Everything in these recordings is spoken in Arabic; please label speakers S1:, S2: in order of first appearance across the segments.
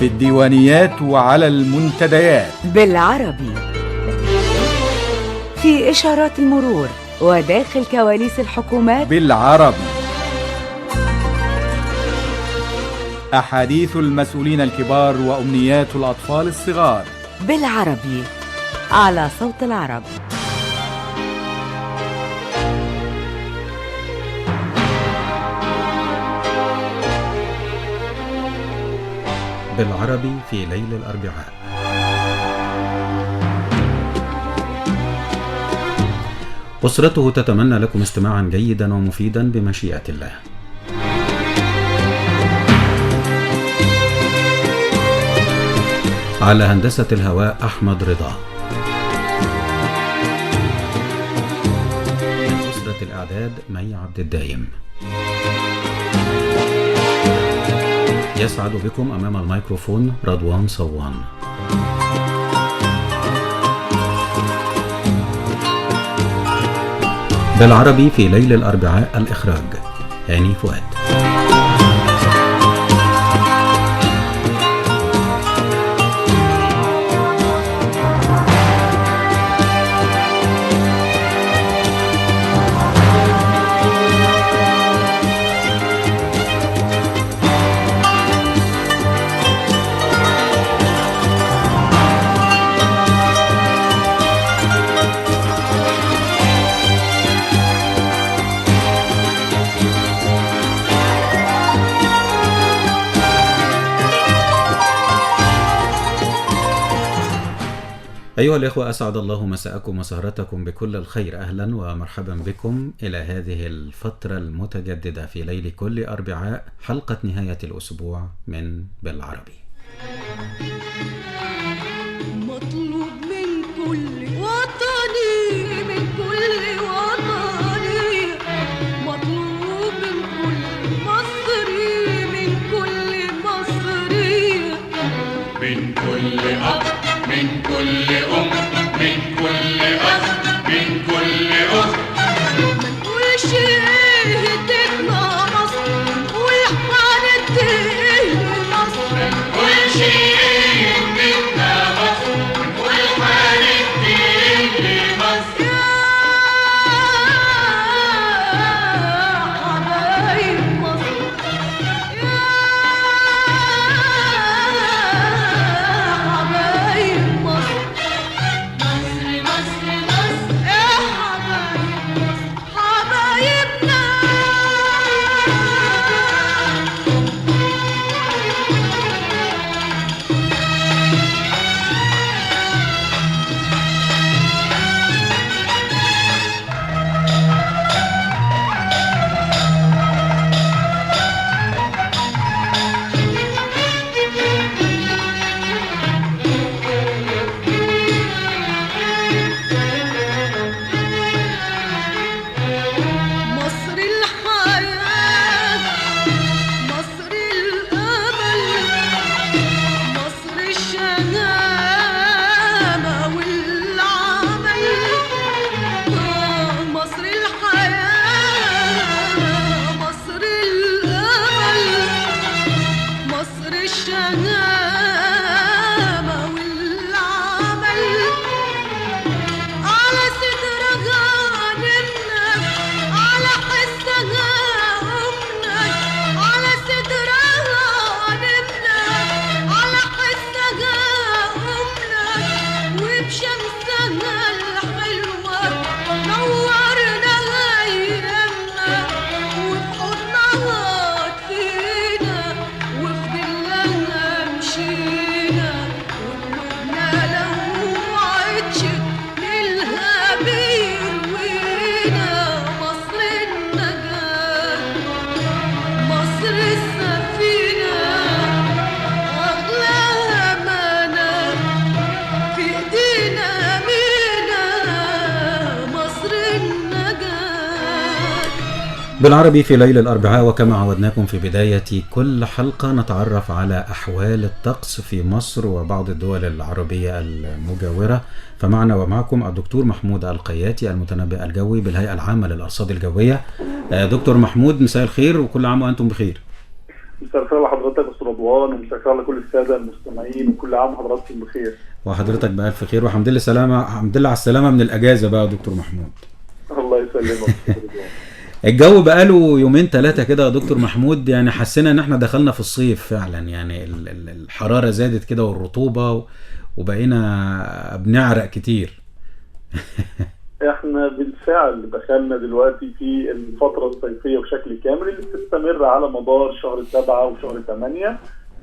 S1: في الديوانيات وعلى المنتديات
S2: بالعربي، في إشارات المرور وداخل كواليس الحكومات
S1: بالعربي، أحاديث المسؤولين الكبار وأمنيات الأطفال الصغار
S2: بالعربي، على صوت العرب.
S3: بالعربي في ليل الأربعاء. أسرته تتمنى لكم استماعا جيدا ومفيدا بمشيئة الله. على هندسة الهواء أحمد رضا. من أسرة الإعداد مي عبد الدايم. يسعد بكم أمام الميكروفون رضوان صوان. بالعربي في ليل الأربعاء، الإخراج هاني فؤاد. أيها الإخوة، أسعد الله مساءكم وسهرتكم بكل الخير. أهلا ومرحبا بكم إلى هذه الفترة المتجددة في ليل كل أربعاء، حلقة نهاية الأسبوع من بالعربي.
S4: مطلوب من كل وطني، من كل وطني، مطلوب من كل مصري، من كل مصري،
S5: من كل أب، من كل أم، من كل أخ، من كل أخت.
S4: منقولش هتبقى مصر، نقول هننتهي مصر.
S5: منقولش هتبقى مصر، نقول هننتهي مصر.
S4: يا حبايب مصر، يا حبايب مصر، مصر مصر مصر، يا حبايب مصر، حبايبنا. مصر الحياة، مصر الأمل، مصر الشهامة والعمل. مصر الحياة، مصر الأمل، مصر الشهامة والعمل. على صدرها نمنا، على حسها أمنا، على صدرها نمنا، على حسها أمنا، وبشمسها الحلوة نورنا أيامنا، وبحضنها دفينا، وفي ظلها مشينا، وقلوبنا لو وعدش ليلها بيروينا. مصر النجاة، مصر السفينة، أغلى أمانة في إيدينا أمينة. مصر النجاة.
S3: بالعربي في ليل الأربعاء، وكما عودناكم في بداية كل حلقة نتعرف على أحوال الطقس في مصر وبعض الدول العربية المجاورة. فمعنا ومعكم الدكتور محمود القياتي، المتنبئ الجوي بالهيئة العامة للأرصاد الجوية. دكتور محمود، مساء الخير وكل عام وأنتم بخير.
S6: مساء الخير لحضرتك استاذ رضوان، ومساء الخير لكل الساده المستمعين، وكل عام وحضراتكم بخير.
S3: وحضرتك بألف خير، والحمد لله سلامة، الحمد لله على السلامة من الأجازة بقى يا دكتور محمود.
S6: الله يسلمك استاذ رضوان.
S3: الجو بقاله يومين ثلاثة كده يا دكتور محمود، يعني حسينا ان احنا دخلنا في الصيف فعلا، يعني الحرارة زادت كده والرطوبة وبقينا بنعرق كتير.
S6: احنا بالفعل دخلنا دلوقتي في الفتره الصيفيه بشكل كامل اللي بتستمر على مدار شهر 7 وشهر 8.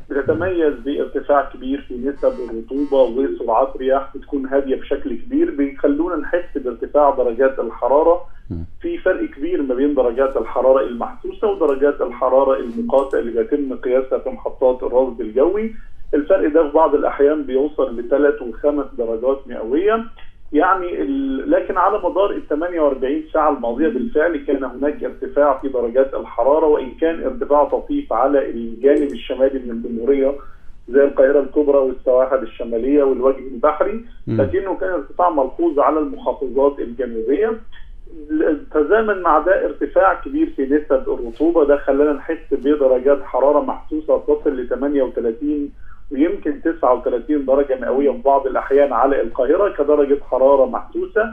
S6: بتتميز بارتفاع كبير في نسب الرطوبه وسرعات رياح بتكون هاديه بشكل كبير، بيخلونا نحس بارتفاع درجات الحراره. في فرق كبير ما بين درجات الحراره المحسوسه ودرجات الحراره المقاسه اللي بيتم قياسها في محطات الرصد الجوي. الفرق ده في بعض الاحيان بيوصل ل3 و5 درجات مئويه. يعني لكن على مدار ال 48 ساعة الماضية بالفعل كان هناك ارتفاع في درجات الحرارة، وإن كان ارتفاع طفيف على الجانب الشمالي من الجمهورية زي القاهرة الكبرى والسواحل الشمالية والوجه البحري، لكنه كان ارتفاع ملحوظ على المحافظات الجنوبية. تزامن مع ده ارتفاع كبير في نسب الرطوبة، ده خلانا نحس بدرجات حرارة محسوسة تصل ل 38 ويمكن 39 درجة مئوية في بعض الأحيان على القاهرة كدرجة حرارة محسوسة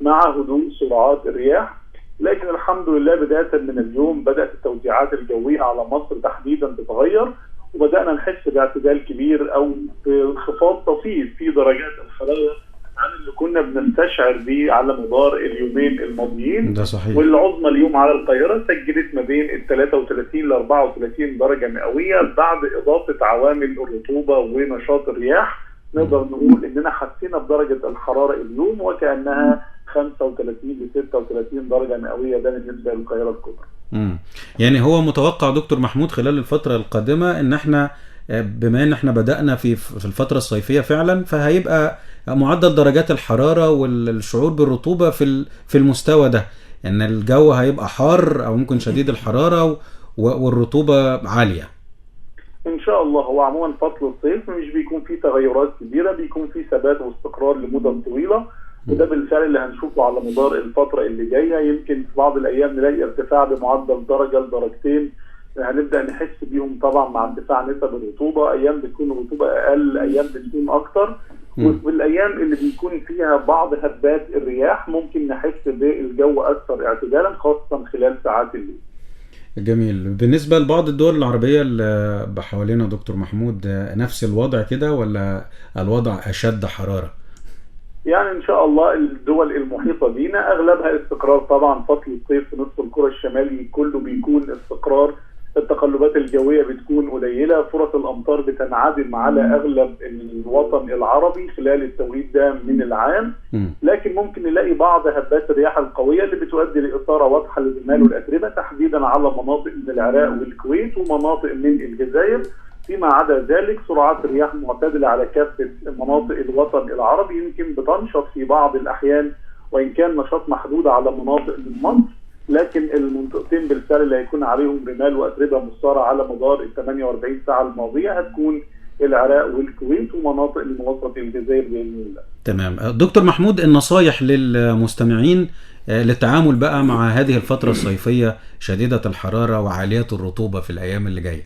S6: مع هدوء سرعات الرياح. لكن الحمد لله بداية من اليوم بدأت التوزيعات الجوية على مصر تحديدا تتغير، وبدأنا نحس باعتدال كبير أو بانخفاض طفيف في درجات الحرارة عن اللي كنا بنستشعر به على مدار اليومين الماضيين.
S3: ده صحيح.
S6: والعظمى اليوم على القاهرة سجلت ما بين ال 33 ل 34 درجة مئوية بعد إضافة عوامل الرطوبة ونشاط الرياح. نقدر نقول إننا حسينا بدرجة الحرارة اليوم وكأنها 35 ل 36 درجة مئوية، ده بالنسبة للقاهرة الكبرى.
S3: يعني هو متوقع دكتور محمود خلال الفترة القادمة إن احنا بما ان احنا بدأنا في الفترة الصيفية فعلا، فهيبقى معدل درجات الحرارة والشعور بالرطوبة في المستوى ده، ان الجو هيبقى حار او ممكن شديد الحرارة والرطوبة عالية
S6: ان شاء الله. هو عموما فصل الصيف مش بيكون فيه تغيرات كبيرة، بيكون فيه ثبات واستقرار لمدة طويلة، وده بالفعل اللي هنشوفه على مدار الفترة اللي جاية. يمكن في بعض الايام نلاقي ارتفاع بمعدل درجة لدرجتين، هنبدأ نحس بيهم طبعا مع ارتفاع نسب الرطوبة. ايام بتكون الرطوبة اقل، ايام بتكون اكتر، والايام اللي بيكون فيها بعض هبات الرياح ممكن نحس بالجو اكثر اعتدالا خاصة خلال ساعات الليل.
S3: جميل. بالنسبة لبعض الدول العربية اللي بحوالينا دكتور محمود، نفس الوضع كده ولا الوضع اشد حرارة؟
S6: يعني ان شاء الله الدول المحيطة بينا اغلبها استقرار. طبعا فصل الصيف في نصف الكرة الشمالي كله بيكون استقرار، التقلبات الجوية بتكون قليلة، فرص الأمطار بتنعدم على أغلب الوطن العربي خلال التوقيت ده من العام. لكن ممكن نلاقي بعض هبات الرياح القوية اللي بتؤدي لإثارة واضحة للرمال والأتربة تحديدا على مناطق من العراق والكويت ومناطق من الجزائر. فيما عدا ذلك سرعات الرياح معتدلة على كافة مناطق الوطن العربي، يمكن بتنشط في بعض الأحيان وإن كان نشاط محدود على مناطق من مصر، لكن المنطقتين بالفعل اللي هيكون عليهم رمال وأتربة مصارة على مدار ال 48 ساعة الماضية هتكون العراق والكويت ومناطق من وسط الجزائر بإذن الله.
S3: تمام. دكتور محمود، النصايح للمستمعين للتعامل بقى مع هذه الفترة الصيفية شديدة الحرارة وعالية الرطوبة في الأيام اللي جاية.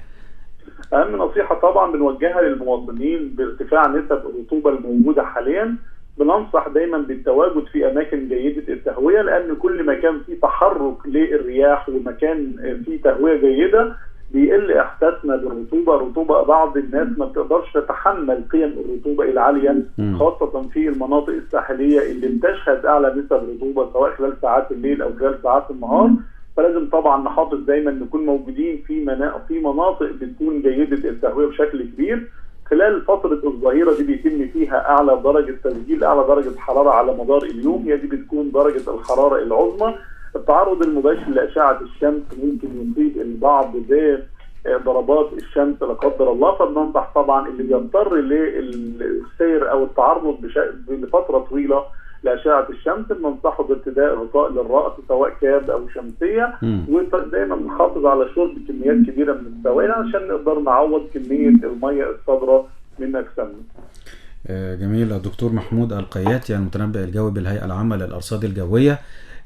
S6: أهم نصيحة طبعا بنوجهها للمواطنين بارتفاع نسب الرطوبة الموجودة حاليا، بننصح دايما بالتواجد في اماكن جيده التهويه، لان كل ما كان في تحرك للرياح ومكان فيه تهويه جيده بيقل احساسنا بالرطوبه. رطوبه بعض الناس ما بتقدرش تتحمل قيم الرطوبه العاليه، خاصه في المناطق الساحليه اللي بتشهد اعلى نسب رطوبه سواء خلال ساعات الليل او خلال ساعات النهار. فلازم طبعا نحافظ دايما نكون موجودين في مناطق بتكون جيده التهويه بشكل كبير. خلال فترة الظهيرة دي بيتم فيها أعلى درجة تسجيل أعلى درجة حرارة على مدار اليوم، هي دي بتكون درجة الحرارة العظمى. التعرض المباشر لأشعة الشمس ممكن يصيب البعض بضربات الشمس لا قدر الله، فبننصح طبعا اللي بيضطر للسير أو التعرض لفترة طويلة لأشعة الشمس بننصحه بارتداء غطاء للرأس سواء كاب أو شمسية، ودايما نحافظ على شرب كميات كبيرة من السوائل عشان نقدر نعوض كمية المية الصادرة من أجسامنا.
S3: جميل. الدكتور محمود القياتي المتنبئ الجوي بالهيئة العامة للأرصاد الجوية،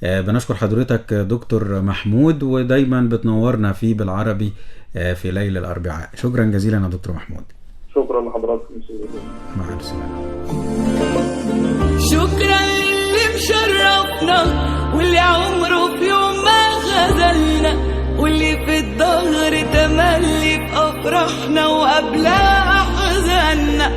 S3: بنشكر حضرتك دكتور محمود، ودايما بتنورنا في بالعربي في ليل الأربعاء. شكرا جزيلا يا دكتور محمود.
S6: شكرا لحضراتكم.
S3: مع السلامة.
S4: شكرا للي مشرفنا واللي عمره في يوم ما خذلنا، واللي في الظهر تملي في أفراحنا وقبلها أحزاننا،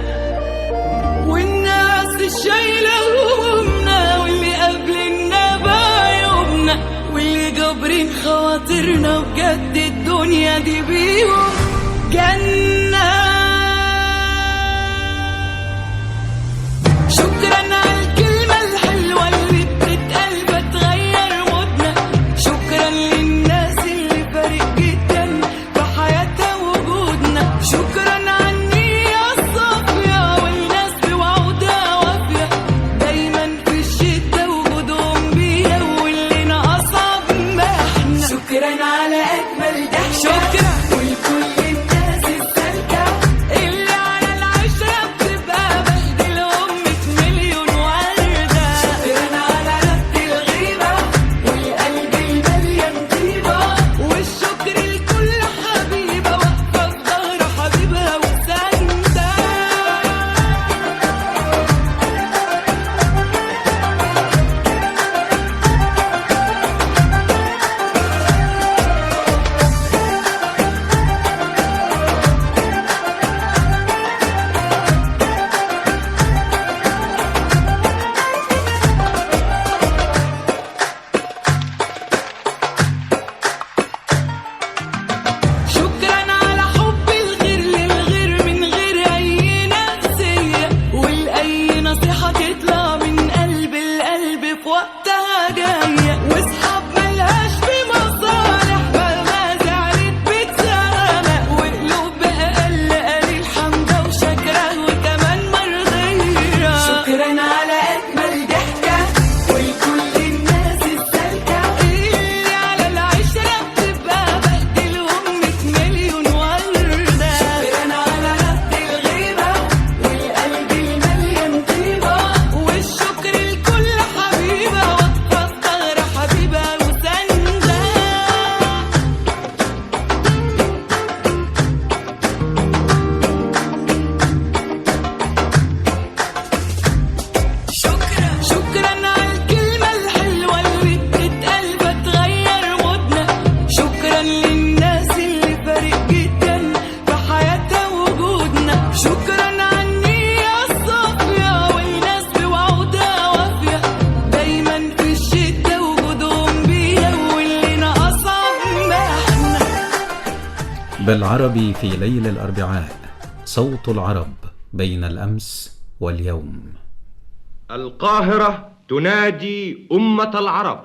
S4: والناس الشايلة همومنا واللي قابلنا بعيوبنا، واللي جابرين خواطرنا بجد الدنيا دي بيهم جنة. شكرا على الكلمة الحلوة اللي بتتقال بتغير مودنا، شكرا للناس اللي فارق جدا في حياتها وجودنا، شكرا على النية الصافية والناس بوعودها وافية، دايما في الشدة وجودهم بيها واللي ناقصها بمحنا، شكرا على أجمل ضحكة، شكرا ولكل الناس السالكة اللي على العشرة بتبقى بهدلهم 100 مليون وردة، شكرا على رد الغيبة والقلب المليان طيبة، والشكر لكل حبيبة واقفة في ظهر حبيبها وساندة. شكرا على حب الغير للغير من غير أي نفسية، والأي نصيحة تطلع من قلب القلب في وقتها جاية، واصحاب ملهاش في مصالح مهما زعلت بتسامح، وقلوب بأقل قليل حمدة وشكرة وكمان مرضية، شكرا على أجمل ضحكة ولكل الناس السالكة اللي على العشرة بتبقى بهدلهم 100 مليون وردة، شكرا على رد الغيبة والقلب المليان طيبة، والشكر لكل حبيبة واقفة في ظهر حبيبها وساندة. شكرا على الكلمة الحلوة اللي بتتقال بتغير مودنا، شكرا للناس اللي فارق جدا في حياتها وجودنا، شكرا على النية الصافية والناس بوعودها وافية، دايما في الشدة وجودهم بيها واللي ناقصها بمحنا.
S3: بالعربي في ليل الأربعاء، صوت العرب بين الأمس واليوم.
S7: القاهرة تنادي أمة العرب.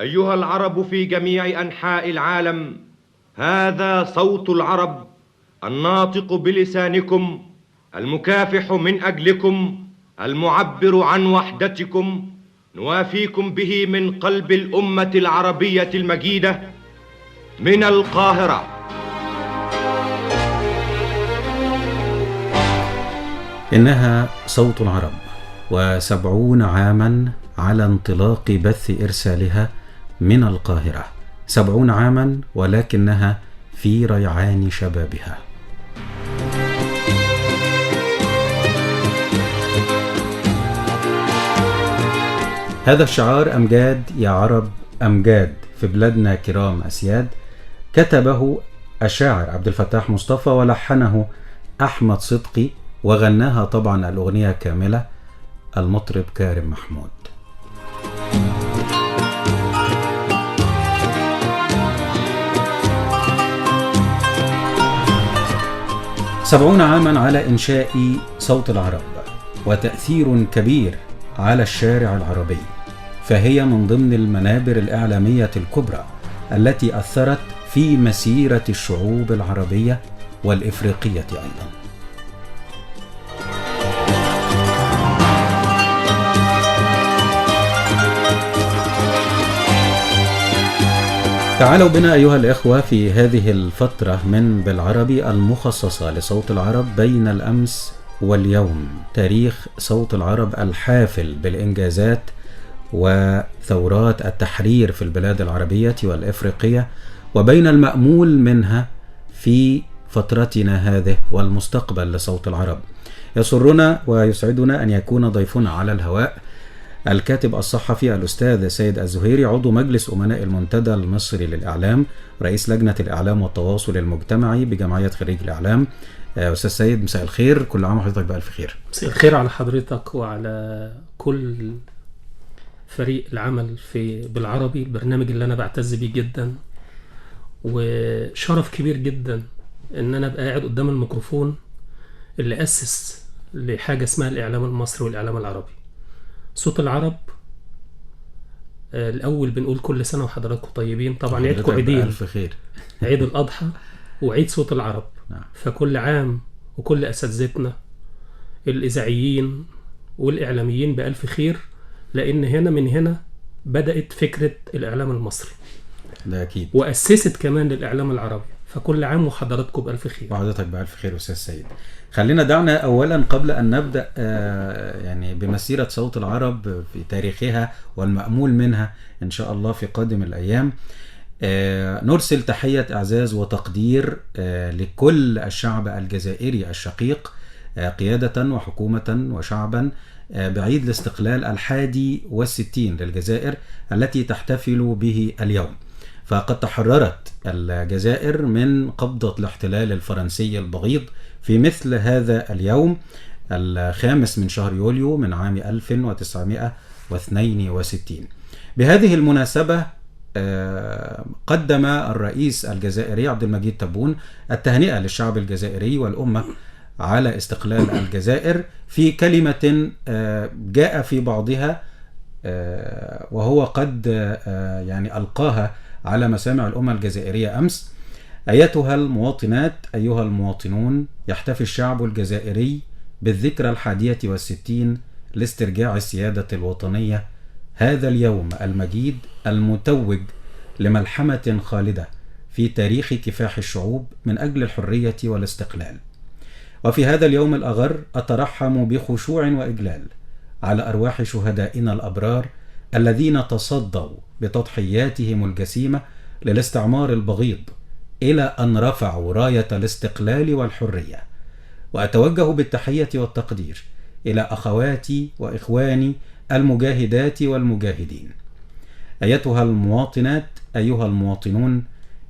S7: أيها العرب في جميع أنحاء العالم، هذا صوت العرب الناطق بلسانكم، المكافح من أجلكم، المعبر عن وحدتكم، نوافيكم به من قلب الأمة العربية المجيدة من القاهرة.
S3: إنها صوت العرب، و70 عاما على انطلاق بث إرسالها من القاهرة، 70 عاما ولكنها في ريعان شبابها. هذا الشعار أمجاد يا عرب أمجاد في بلادنا كرام أسياد، كتبه الشاعر عبد الفتاح مصطفى ولحنه أحمد صدقي، وغناها طبعا الأغنية كاملة المطرب كارم محمود. 70 عاما على إنشاء صوت العرب، وتأثير كبير على الشارع العربي، فهي من ضمن المنابر الإعلامية الكبرى التي أثرت في مسيرة الشعوب العربية والإفريقية أيضا. تعالوا بنا أيها الإخوة في هذه الفترة من بالعربي المخصصة لصوت العرب بين الأمس واليوم، تاريخ صوت العرب الحافل بالإنجازات وثورات التحرير في البلاد العربية والإفريقية، وبين المأمول منها في فترتنا هذه والمستقبل لصوت العرب. يسرنا ويسعدنا أن يكون ضيفنا على الهواء الكاتب الصحفي الأستاذ سيد الزهيري، عضو مجلس أمناء المنتدى المصري للإعلام، رئيس لجنة الإعلام والتواصل المجتمعي بجمعية خريج الإعلام. أستاذ سيد، مساء الخير، كل عام وحضرتك بألف خير.
S8: مساء الخير على حضرتك وعلى كل فريق العمل في بالعربي، البرنامج اللي أنا بعتز بيه جدا، وشرف كبير جدا إن أنا أبقى قاعد قدام الميكروفون اللي أسس لحاجة اسمها الإعلام المصري والإعلام العربي. صوت العرب الأول بنقول كل سنة وحضراتكم طيبين. طبعا عيدكم عيدين،
S3: ألف خير،
S8: عيد الأضحى وعيد صوت العرب.
S3: نعم.
S8: فكل عام وكل أساتذتنا الإذاعيين والإعلاميين بألف خير، لأن هنا من هنا بدأت فكرة الإعلام المصري،
S3: ده أكيد،
S8: وأسست كمان للإعلام العربي. فكل عام وحضراتكم بألف خير.
S3: وحضرتك بألف خير أستاذ سيد. خلينا دعنا أولا قبل أن نبدأ يعني بمسيرة صوت العرب في تاريخها والمأمول منها إن شاء الله في قادم الأيام، نرسل تحية إعزاز وتقدير لكل الشعب الجزائري الشقيق، قيادة وحكومة وشعبا، بعيد الاستقلال 61 للجزائر التي تحتفل به اليوم. فقد تحررت الجزائر من قبضة الاحتلال الفرنسي البغيض في مثل هذا اليوم 5 من شهر يوليو من عام 1962. بهذه المناسبة قدم الرئيس الجزائري عبد المجيد تبون التهنئة للشعب الجزائري والأمة على استقلال الجزائر في كلمة جاء في بعضها وهو قد يعني ألقاها على مسامع الأمة الجزائرية أمس: أيتها المواطنات، أيها المواطنون، يحتفي الشعب الجزائري بالذكرى 61 لاسترجاع السيادة الوطنية، هذا اليوم المجيد المتوج لملحمة خالدة في تاريخ كفاح الشعوب من أجل الحرية والاستقلال. وفي هذا اليوم الأغر أترحم بخشوع وإجلال على أرواح شهدائنا الأبرار الذين تصدوا بتضحياتهم الجسيمة للاستعمار البغيض إلى أن رفعوا راية الاستقلال والحرية. وأتوجه بالتحية والتقدير إلى أخواتي وإخواني المجاهدات والمجاهدين. أيتها المواطنات، أيها المواطنون،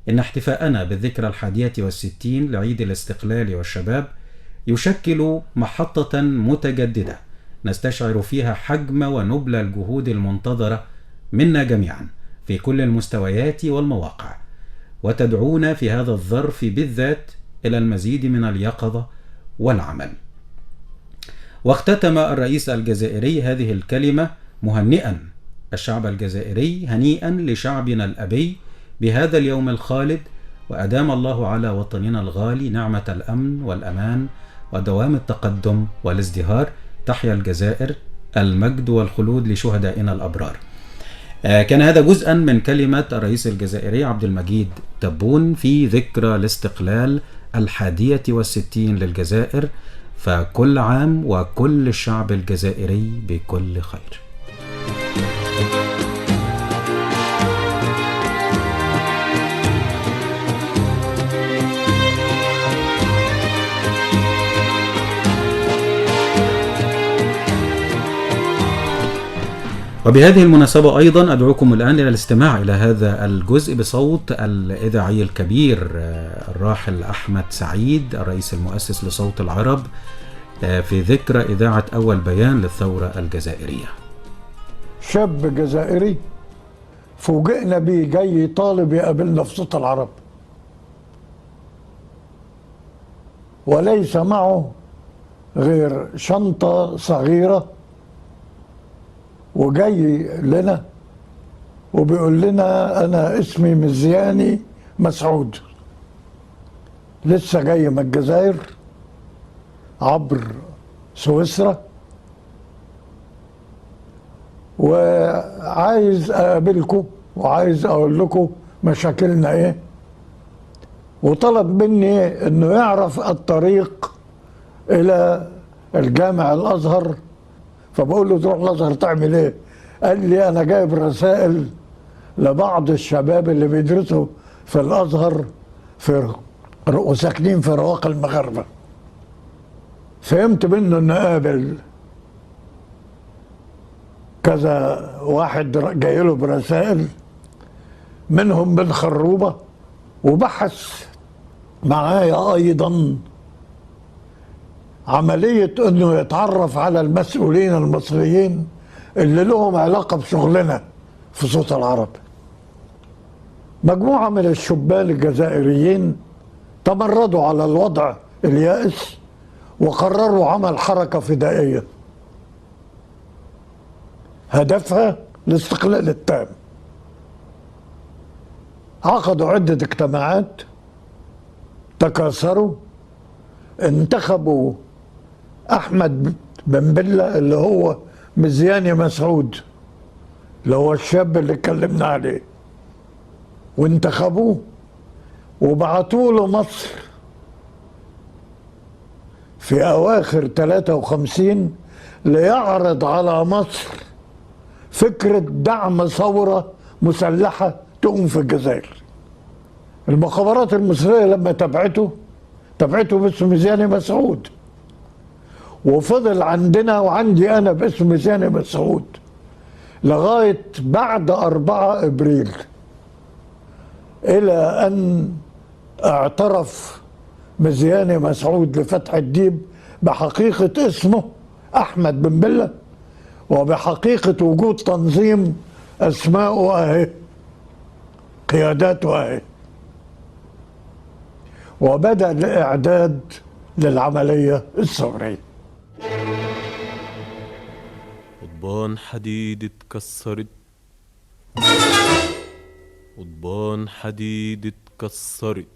S3: إن احتفاءنا بالذكرى 61 لعيد الاستقلال والشباب يشكل محطة متجددة نستشعر فيها حجم ونبل الجهود المنتظرة منا جميعا في كل المستويات والمواقع، وتدعونا في هذا الظرف بالذات إلى المزيد من اليقظة والعمل. واختتم الرئيس الجزائري هذه الكلمة مهنئا الشعب الجزائري: هنيئا لشعبنا الأبي بهذا اليوم الخالد، وأدام الله على وطننا الغالي نعمة الأمن والأمان ودوام التقدم والازدهار. تحيا الجزائر، المجد والخلود لشهدائنا الأبرار. كان هذا جزءا من كلمة الرئيس الجزائري عبد المجيد تبون في ذكرى الاستقلال 61 للجزائر. فكل عام وكل الشعب الجزائري بكل خير. وبهذه المناسبة أيضا أدعوكم الآن إلى الاستماع إلى هذا الجزء بصوت الإذاعي الكبير الراحل أحمد سعيد، الرئيس المؤسس لصوت العرب، في ذكرى إذاعة أول بيان للثورة الجزائرية.
S9: شاب جزائري فوجئنا بيه جاي طالب يقابلنا في صوت العرب، وليس معه غير شنطة صغيرة، وجاي لنا وبيقول لنا أنا اسمي مزياني مسعود، لسه جاي من الجزائر عبر سويسرا، وعايز أقابلكم وعايز أقول لكم مشاكلنا ايه، وطلب مني انه يعرف الطريق الى الجامع الازهر. فبقول له تروح الازهر تعمل ايه؟ قال لي انا جايب رسائل لبعض الشباب اللي بيدرسوا في الازهر وساكنين في رواق المغاربه. فهمت منه انه قابل كذا واحد جاي له برسائل منهم بن خروبه، وبحث معايا ايضا عمليه انه يتعرف على المسؤولين المصريين اللي لهم علاقه بشغلنا في صوت العرب. مجموعه من الشبان الجزائريين تمردوا على الوضع اليائس وقرروا عمل حركه فدائيه هدفها الاستقلال التام. عقدوا عدة اجتماعات، تكاثروا، انتخبوا أحمد بن بلة اللي هو مزياني مسعود اللي هو الشاب اللي اتكلمنا عليه، وانتخبوه وبعتوا له مصر في أواخر 53 ليعرض على مصر فكرة دعم ثورة مسلحة تقوم في الجزائر. المخابرات المصرية لما تبعته باسم مزياني مسعود، وفضل عندنا وعندي أنا باسم مزياني مسعود لغاية بعد 4 إبريل، إلى أن اعترف مزياني مسعود لفتح الديب بحقيقة اسمه أحمد بن بلة وبحقيقة وجود تنظيم أسماءه أهي، قياداته أهي، وبدأ الإعداد للعملية الثورية.
S10: قضبان حديد اتكسرت، قضبان حديد اتكسرت،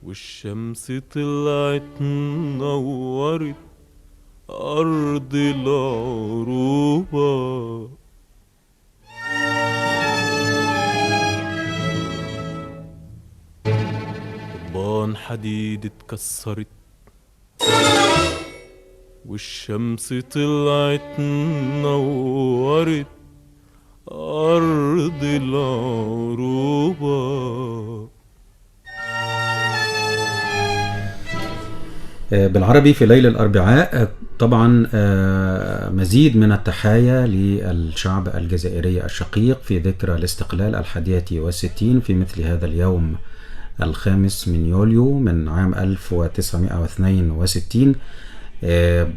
S10: والشمس طلعت نورت أرض العروبة. قضبان حديد اتكسرت، والشمس طلعت نورت أرض العروبة.
S3: بالعربي في ليل الأربعاء طبعا مزيد من التحايا للشعب الجزائري الشقيق في ذكرى الاستقلال 61 في مثل هذا اليوم 5 من يوليو من عام 1962.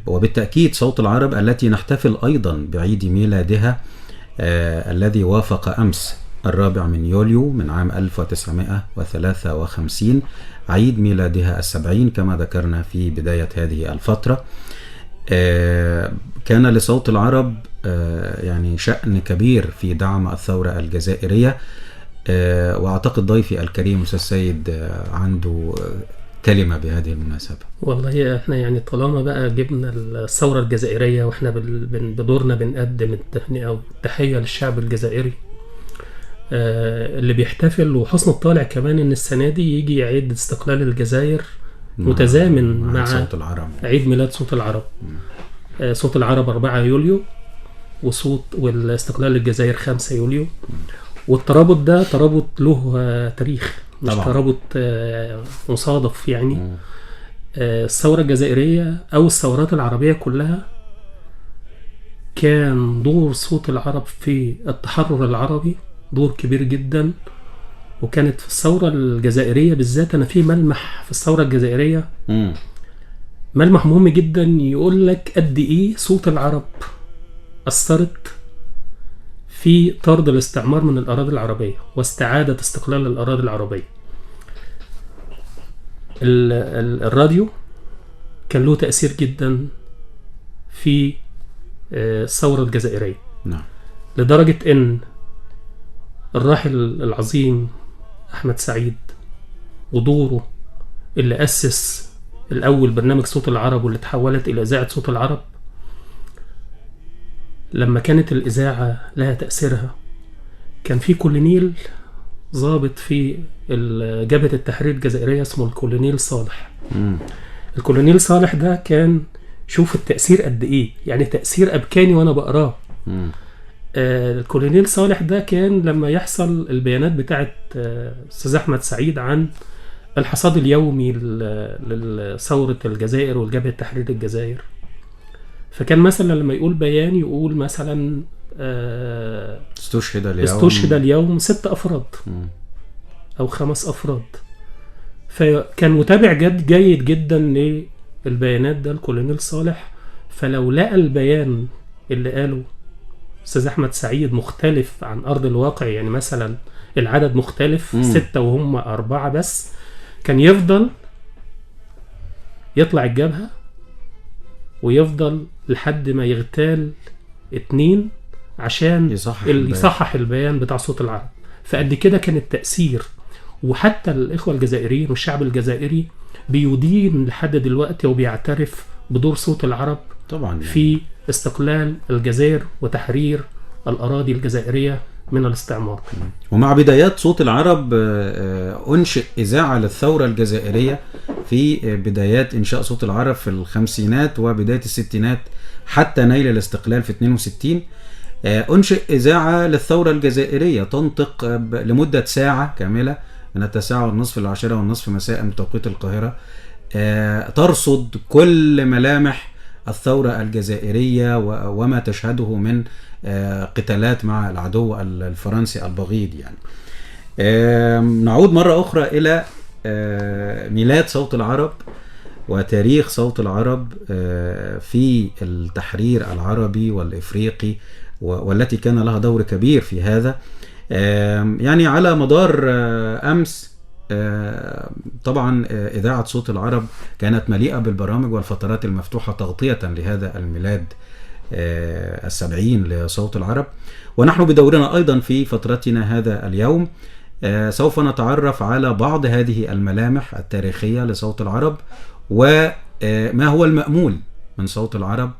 S3: وبالتأكيد صوت العرب التي نحتفل أيضا بعيد ميلادها الذي وافق أمس 4 من يوليو من عام 1953 عيد ميلادها 70 كما ذكرنا في بداية هذه الفترة. كان لصوت العرب يعني شأن كبير في دعم الثورة الجزائرية، وأعتقد ضيفي الكريم أستاذ سيد عنده كلمة بهذه المناسبة.
S8: والله احنا يعني طالما بقى جبنا الثورة الجزائرية واحنا بدورنا بنقدم التهنئة والتحية للشعب الجزائري اللي بيحتفل، وحسن الطالع كمان ان السنة دي يجي يعيد استقلال الجزائر متزامن مع
S3: صوت العرب،
S8: عيد ميلاد صوت العرب. صوت العرب 4 يوليو والاستقلال الجزائر 5 يوليو. والترابط ده ترابط له تاريخ، مش طبعا ترابط مصادف يعني. الثورة الجزائرية أو الثورات العربية كلها كان دور صوت العرب في التحرر العربي دور كبير جدا. وكانت في الثورة الجزائرية بالذات، أنا في ملمح في الثورة الجزائرية ملمح مهم جدا يقول لك قد إيه صوت العرب أثرت في طرد الاستعمار من الأراضي العربية واستعادة استقلال الأراضي العربية. الراديو كان له تأثير جدا في الثورة الجزائرية.
S3: نعم.
S8: لدرجة إن الراحل العظيم أحمد سعيد ودوره اللي أسس الأول برنامج صوت العرب واللي تحولت إلى إذاعة صوت العرب، لما كانت الإذاعة لها تأثيرها كان في كولونيل ضابط في جبهة التحرير الجزائرية اسمه الكولونيل صالح. الكولونيل صالح ده كان، شوف التأثير قد ايه، يعني تأثير أبكاني وانا بقراه. الكولونيل صالح ده كان لما يحصل البيانات بتاعت أستاذ أحمد سعيد عن الحصاد اليومي لثورة الجزائر والجبهة التحرير الجزائر، فكان مثلا لما يقول بيان يقول مثلا استشهد اليوم 6 أفراد أو 5 أفراد. فكان متابع جيد جدا للبيانات ده الكولونيل صالح. فلو لقى البيان اللي قاله أستاذ أحمد سعيد مختلف عن أرض الواقع، يعني مثلا العدد مختلف 6 وهم 4 بس، كان يفضل يطلع الجبهة ويفضل لحد ما يغتال 2 عشان يصحح البيان بتاع صوت العرب. فقد كده كان التأثير. وحتى الإخوة الجزائريين والشعب الجزائري بيدين لحد دلوقتي وبيعترف بدور صوت العرب طبعا في استقلال الجزائر وتحرير الأراضي الجزائرية من الاستعمار.
S3: ومع بدايات صوت العرب أنشئ إذاعة للثورة الجزائرية في بدايات إنشاء صوت العرب في الخمسينات وبداية الستينات حتى نيل الاستقلال في 62. أنشئ إذاعة للثورة الجزائرية تنطق لمدة ساعة كاملة من 9:30 إلى 10:30 مساء بتوقيت القاهرة، ترصد كل ملامح الثورة الجزائرية وما تشهده من قتالات مع العدو الفرنسي البغيض. يعني نعود مرة أخرى إلى ميلاد صوت العرب وتاريخ صوت العرب في التحرير العربي والإفريقي، والتي كان لها دور كبير في هذا. يعني على مدار أمس طبعا إذاعة صوت العرب كانت مليئة بالبرامج والفترات المفتوحة تغطية لهذا الميلاد 70 لصوت العرب. ونحن بدورنا أيضا في فترتنا هذا اليوم سوف نتعرف على بعض هذه الملامح التاريخية لصوت العرب وما هو المأمول من صوت العرب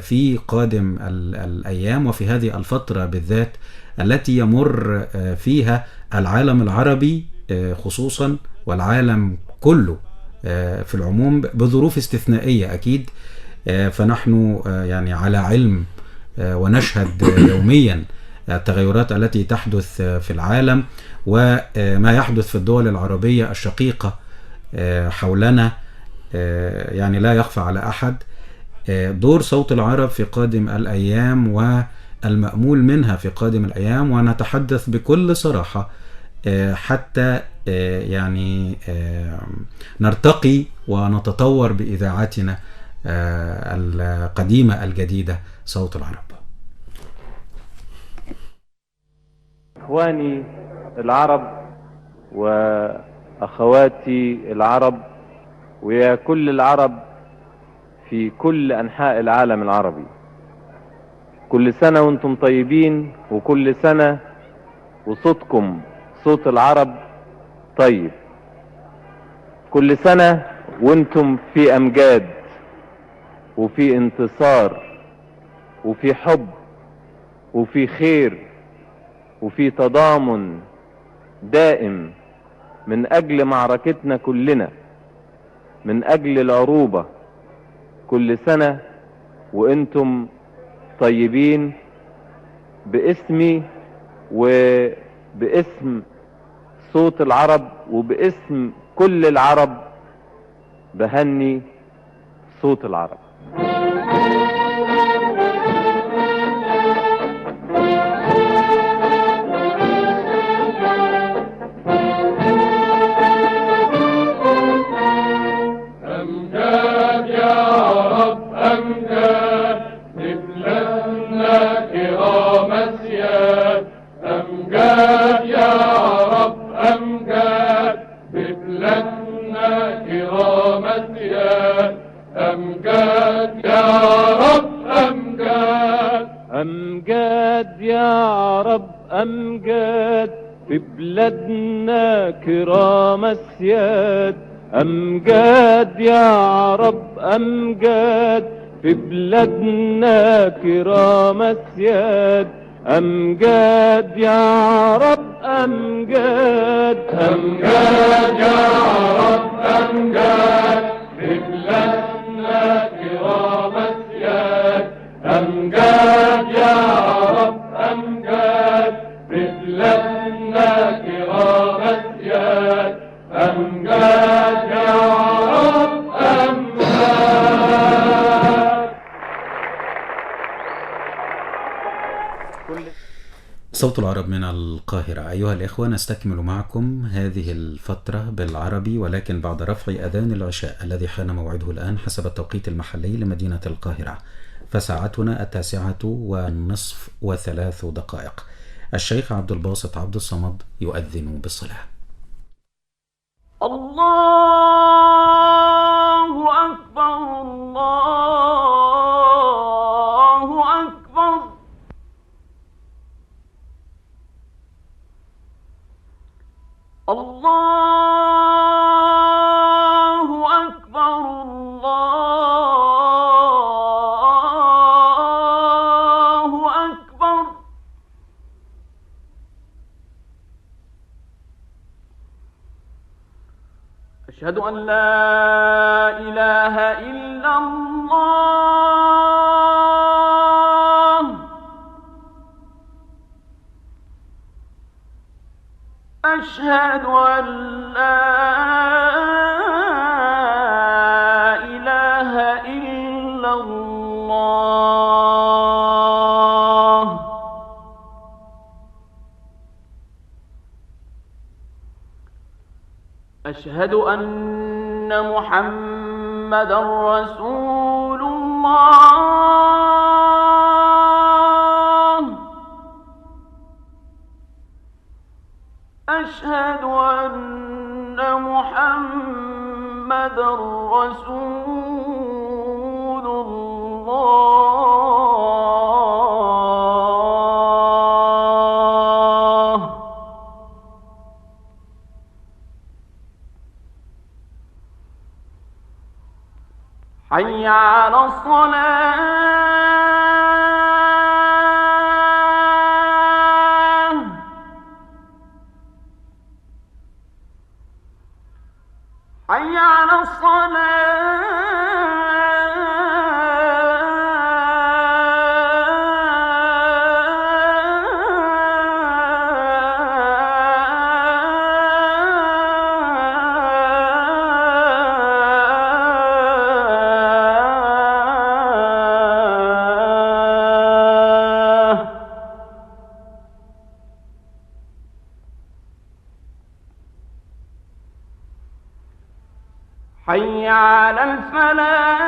S3: في قادم الأيام وفي هذه الفترة بالذات التي يمر فيها العالم العربي خصوصا والعالم كله في العموم بظروف استثنائية أكيد. فنحن يعني على علم ونشهد يوميا التغيرات التي تحدث في العالم وما يحدث في الدول العربية الشقيقة حولنا، يعني لا يخفى على أحد. دور صوت العرب في قادم الأيام والمأمول منها في قادم الأيام، ونتحدث بكل صراحة حتى يعني نرتقي ونتطور بإذاعتنا القديمة الجديدة صوت العرب.
S11: إخواني العرب وأخواتي العرب ويا كل العرب في كل أنحاء العالم العربي، كل سنة وانتم طيبين، وكل سنة وصوتكم صوت العرب طيب، كل سنة وانتم في أمجاد وفي انتصار وفي حب وفي خير وفي تضامن دائم من أجل معركتنا كلنا، من أجل العروبة. كل سنة وانتم طيبين. باسمي وباسم صوت العرب وباسم كل العرب بهني صوت العرب.
S5: أمجاد يا عرب أمجاد لبلادنا كرام أسياد، أمجاد يا عرب أمجاد ببلادنا كرام أسياد، أمجاد يا عرب أمجاد.
S11: أمجاد يا عرب أمجاد في بلادنا كرام أسياد، أمجاد يا عرب أمجاد في بلادنا كرام أسياد، أمجاد يا رب أمجاد
S5: أمجاد يا رب أمجاد في بلادنا كرام أسياد أمجاد يا رب أمجاد في بلادنا كرام أسياد أمجاد يا رب أمجاد.
S3: صوت العرب من القاهرة. أيها الإخوة، نستكمل معكم هذه الفترة بالعربي، ولكن بعد رفع أذان العشاء الذي حان موعده الآن حسب التوقيت المحلي لمدينة القاهرة، فساعتنا 9:03. الشيخ عبد الباسط عبد الصمد يؤذن بالصلاة.
S4: الله أكبر الله أكبر الله أكبر الله أكبر. أشهد أن لا إله إلا الله. أشهد أن لا إله إلا الله. أشهد أن محمدًا رسول الله. أشهد أن محمدًا رسول الله. حي على الصلاة. حي على حي على الفلاح.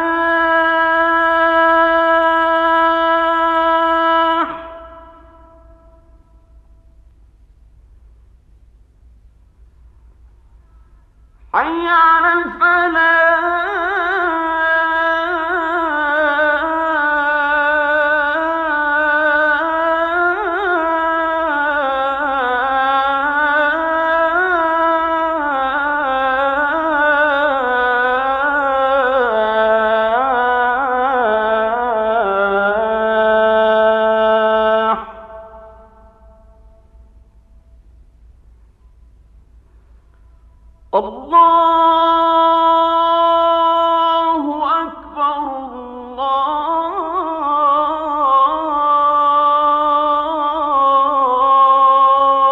S4: حي على الله أكبر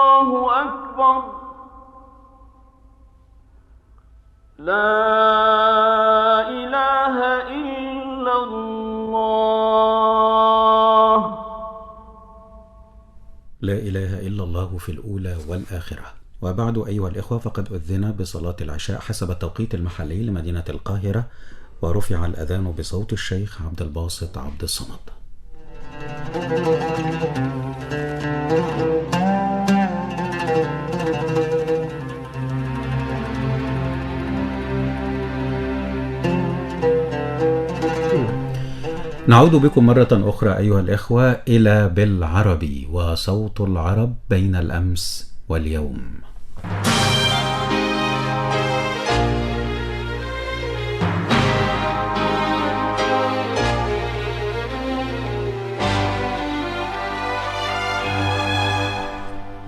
S4: الله أكبر. لا إله إلا الله.
S3: لا إله إلا الله في الأولى والآخرة. وبعد أيها الإخوة، فقد أذن بصلاة العشاء حسب التوقيت المحلي لمدينة القاهرة، ورفع الأذان بصوت الشيخ عبد الباسط عبد الصمد. نعود بكم مرة أخرى أيها الإخوة إلى بالعربي وصوت العرب بين الأمس واليوم.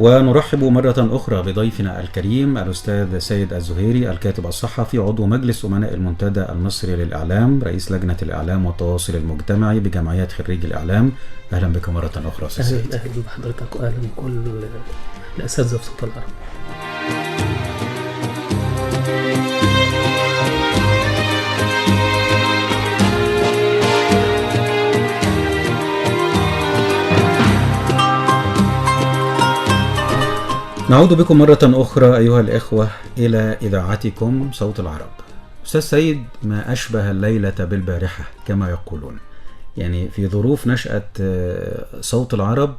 S3: ونرحب مرة أخرى بضيفنا الكريم الأستاذ سيد الزهيري، الكاتب الصحفي، عضو مجلس أمناء المنتدى المصري للإعلام، رئيس لجنة الإعلام والتواصل المجتمعي بجمعيات خريج الإعلام. أهلا بك مرة أخرى أستاذ سيد.
S8: أهلا بحضرتك وأهلا بكل الأساتذة في صوت العرب.
S3: نعود بكم مرة أخرى أيها الإخوة إلى إذاعتكم صوت العرب. أستاذ سيد، ما أشبه الليلة بالبارحة كما يقولون. يعني في ظروف نشأة صوت العرب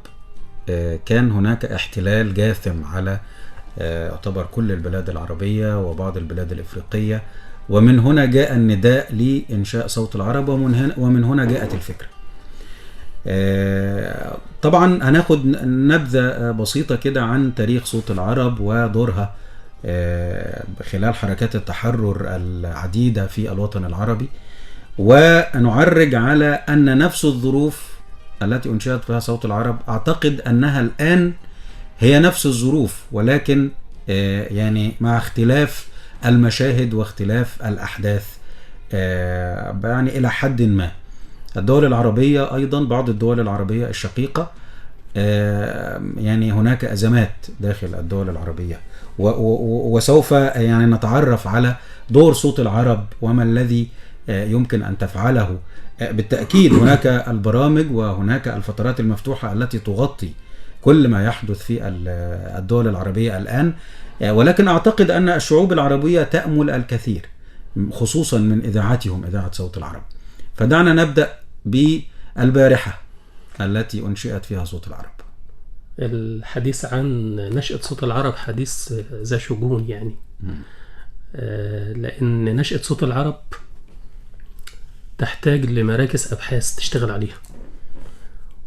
S3: كان هناك احتلال جاثم على يعتبر كل البلاد العربية وبعض البلاد الإفريقية، ومن هنا جاء النداء لإنشاء صوت العرب، ومن هنا جاءت الفكرة. طبعا هناخد نبذة بسيطة كده عن تاريخ صوت العرب ودورها خلال حركات التحرر العديدة في الوطن العربي، ونعرج على أن نفس الظروف التي أنشأت فيها صوت العرب أعتقد أنها الآن هي نفس الظروف، ولكن يعني مع اختلاف المشاهد واختلاف الأحداث يعني إلى حد ما. الدول العربية أيضا، بعض الدول العربية الشقيقة يعني هناك أزمات داخل الدول العربية، وسوف يعني نتعرف على دور صوت العرب وما الذي يمكن أن تفعله. بالتأكيد هناك البرامج وهناك الفترات المفتوحة التي تغطي كل ما يحدث في الدول العربية الآن، ولكن أعتقد أن الشعوب العربية تأمل الكثير خصوصا من إذاعتهم، إذاعة صوت العرب. فدعنا نبدأ بالبارحة التي أنشئت فيها صوت العرب.
S8: الحديث عن نشأة صوت العرب حديث ذا شجون يعني. لأن نشأة صوت العرب تحتاج لمراكز أبحاث تشتغل عليها،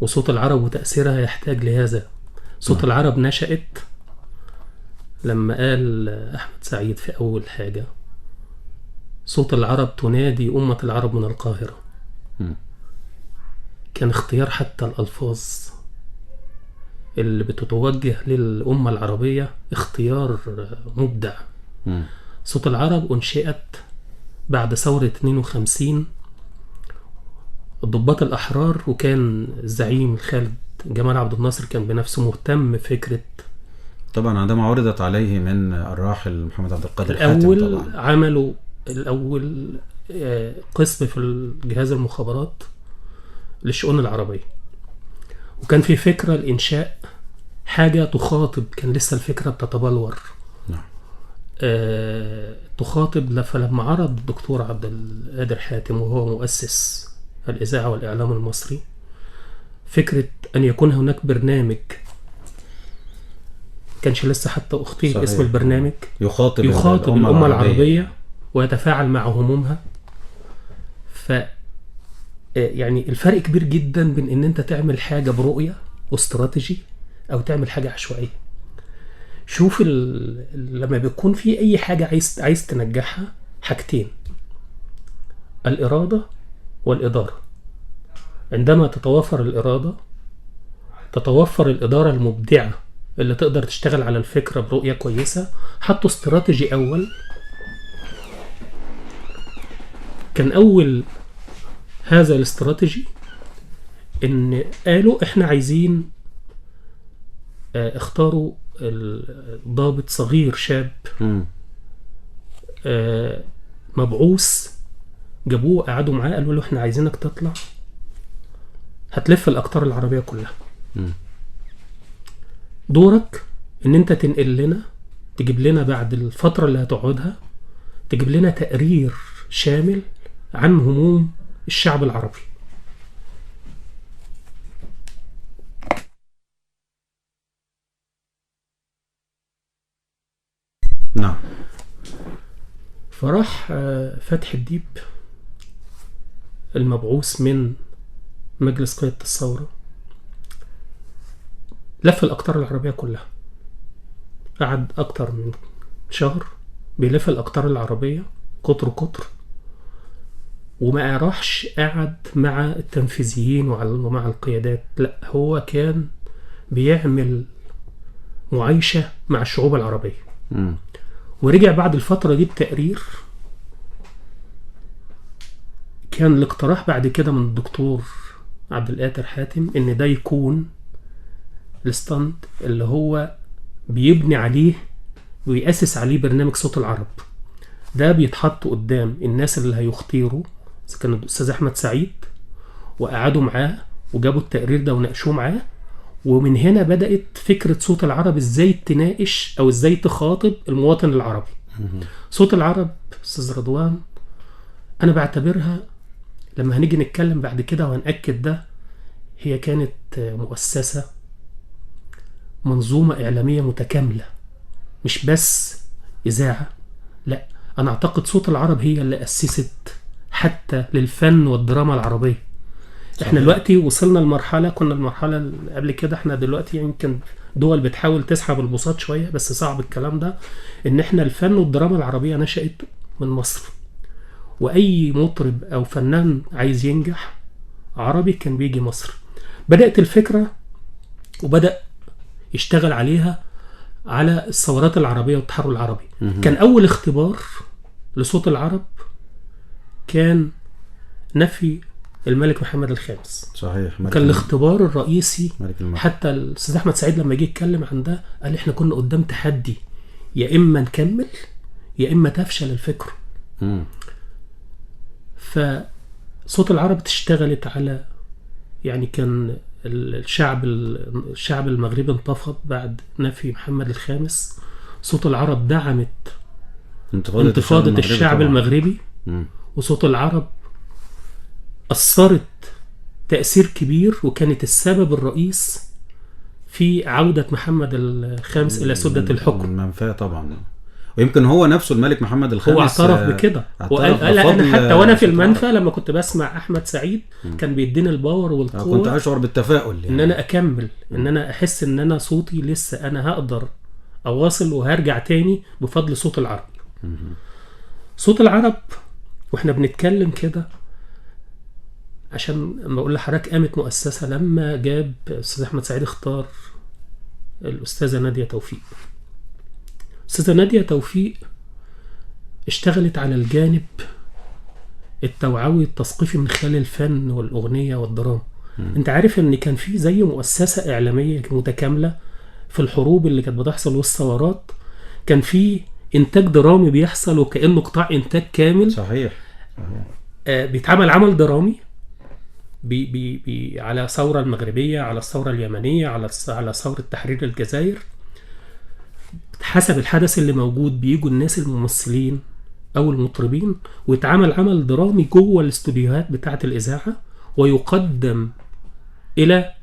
S8: وصوت العرب وتأثيرها يحتاج لهذا. صوت العرب نشأت لما قال أحمد سعيد في أول حاجة: صوت العرب تنادي أمة العرب من القاهرة. كان اختيار حتى الألفاظ اللي بتتوجه للأمة العربية اختيار مبدع. صوت العرب أنشئت بعد ثورة 52 الضباط الأحرار، وكان الزعيم الخالد جمال عبد الناصر كان بنفسه مهتم بفكرة.
S3: طبعا عندما عرضت عليه من الراحل محمد عبد القادر
S8: الأول
S3: حاتم طبعا
S8: عملوا الأول قسم في الجهاز المخابرات للشؤون العربية، وكان في فكرة الإنشاء حاجة تخاطب، كان لسه الفكرة بتتبلور.
S3: نعم.
S8: تخاطب. فلما عرض الدكتور عبد القادر حاتم وهو مؤسس الإذاعة والإعلام المصري فكرة أن يكون هناك برنامج، كانش لسه حتى أختي اسم البرنامج، يخاطب الأمة العربية ويتفاعل مع همومها. يعني الفرق كبير جدا بين ان انت تعمل حاجة برؤية واستراتيجي او تعمل حاجة عشوائية. شوف لما بيكون في اي حاجة عايز تنجحها، حاجتين: الإرادة والإدارة. عندما تتوفر الإرادة تتوفر الإدارة المبدعة اللي تقدر تشتغل على الفكرة برؤية كويسة. حطوا استراتيجي أول. كان أول هذا الاستراتيجي إن قالوا إحنا عايزين اختاروا ضابط صغير شاب مبعوث، جابوه قعدوا معاه قالوا له إحنا عايزينك تطلع هتلف الأقطار العربية كلها. دورك إن أنت تنقل لنا، تجيب لنا بعد الفترة اللي هتقعدها، تجيب لنا تقرير شامل عن هموم الشعب العربي.
S3: نعم.
S8: فراح فتح الديب المبعوث من مجلس قيادة الثورة، لف الأقطار العربية كلها، قعد أكتر من شهر بيلف الأقطار العربية قطر، وما راحش قعد مع التنفيذيين ومع القيادات، لا هو كان بيعمل معايشة مع الشعوب العربية. ورجع بعد الفترة دي بتقرير كان الاقتراح بعد كده من الدكتور عبد القادر حاتم ان ده يكون الستاند اللي هو بيبني عليه ويأسس عليه برنامج صوت العرب. ده بيتحط قدام الناس اللي هيختاروا، اذا كان الاستاذ احمد سعيد، وقعدوا معاه وجابوا التقرير ده وناقشوه معاه. ومن هنا بدأت فكرة صوت العرب ازاي تناقش او ازاي تخاطب المواطن العربي. صوت العرب استاذ رضوان انا بعتبرها لما هنيجي نتكلم بعد كده وهنأكد ده، هي كانت مؤسسة، منظومة إعلامية متكاملة، مش بس إذاعة. لا، أنا أعتقد صوت العرب هي اللي أسست حتى للفن والدراما العربية. احنا دلوقتي وصلنا لمرحلة، كنا المرحلة قبل كده، احنا دلوقتي يمكن دول بتحاول تسحب البساط شوية بس صعب الكلام ده، ان احنا الفن والدراما العربية نشأت من مصر. واي مطرب او فنان عايز ينجح عربي كان بيجي مصر. بدأت الفكرة وبدأ يشتغل عليها على الثورات العربية والتحرر العربي. كان اول اختبار لصوت العرب كان نفي الملك محمد الخامس.
S3: صحيح.
S8: كان الاختبار الرئيسي. حتى الاستاذ احمد سعيد لما جه يتكلم عن ده قال احنا كنا قدام تحدي، يا اما نكمل يا اما تفشل الفكره. فصوت العرب اشتغلت على، يعني كان الشعب المغربي انتفض بعد نفي محمد الخامس. صوت العرب دعمت انتفاضة الشعب المغربي. وصوت العرب أثرت تأثير كبير وكانت السبب الرئيس في عودة محمد الخامس إلى سدة الحكم.
S3: المنفاه طبعا. ويمكن هو نفسه الملك محمد الخامس
S8: هو اعترف بكده وقال انا حتى وانا في المنفى لما كنت بسمع احمد سعيد كان بيديني الباور والقوه،
S3: كنت اشعر بالتفاؤل يعني.
S8: ان انا اكمل، ان انا احس ان انا صوتي لسه انا هقدر اواصل وهرجع تاني بفضل صوت العرب. صوت العرب واحنا بنتكلم كده، عشان لما اقول لحضرتك قامت مؤسسه لما جاب استاذ احمد سعيد اختار الاستاذه ناديه توفيق. أستاذة نادية توفيق اشتغلت على الجانب التوعوي التثقيفي من خلال الفن والأغنية والدراما. انت عارف ان كان في زي مؤسسة إعلامية متكاملة في الحروب اللي كانت بتحصل والثورات، كان في إنتاج درامي بيحصل وكأنه قطاع إنتاج كامل.
S3: صحيح.
S8: بيتعمل عمل درامي على الثورة المغربية، على الثورة اليمنية، على ثورة تحرير الجزائر. حسب الحدث اللي موجود بيجوا الناس الممثلين او المطربين ويتعمل عمل درامي جوه الاستوديوهات بتاعه الاذاعه ويقدم الى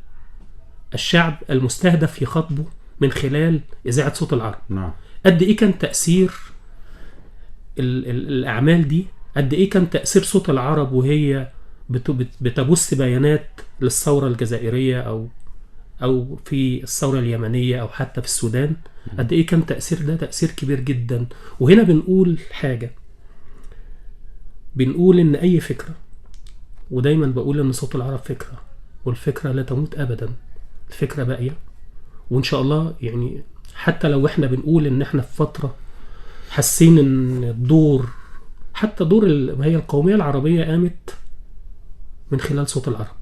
S8: الشعب المستهدف يخاطبه من خلال اذاعه صوت العرب.
S3: نعم.
S8: قد ايه كان تاثير الاعمال دي، قد ايه كان تاثير صوت العرب وهي بتبث بيانات للثوره الجزائريه او في الثوره اليمنيه او حتى في السودان. قد ايه كان تأثير ده تأثير كبير جدا. وهنا بنقول حاجة، بنقول ان اي فكرة، ودايما بقول ان صوت العرب فكرة والفكرة لا تموت ابدا، الفكرة باقية. وان شاء الله يعني حتى لو احنا بنقول ان احنا في فترة حاسين ان الدور، حتى دور هي القومية العربية قامت من خلال صوت العرب.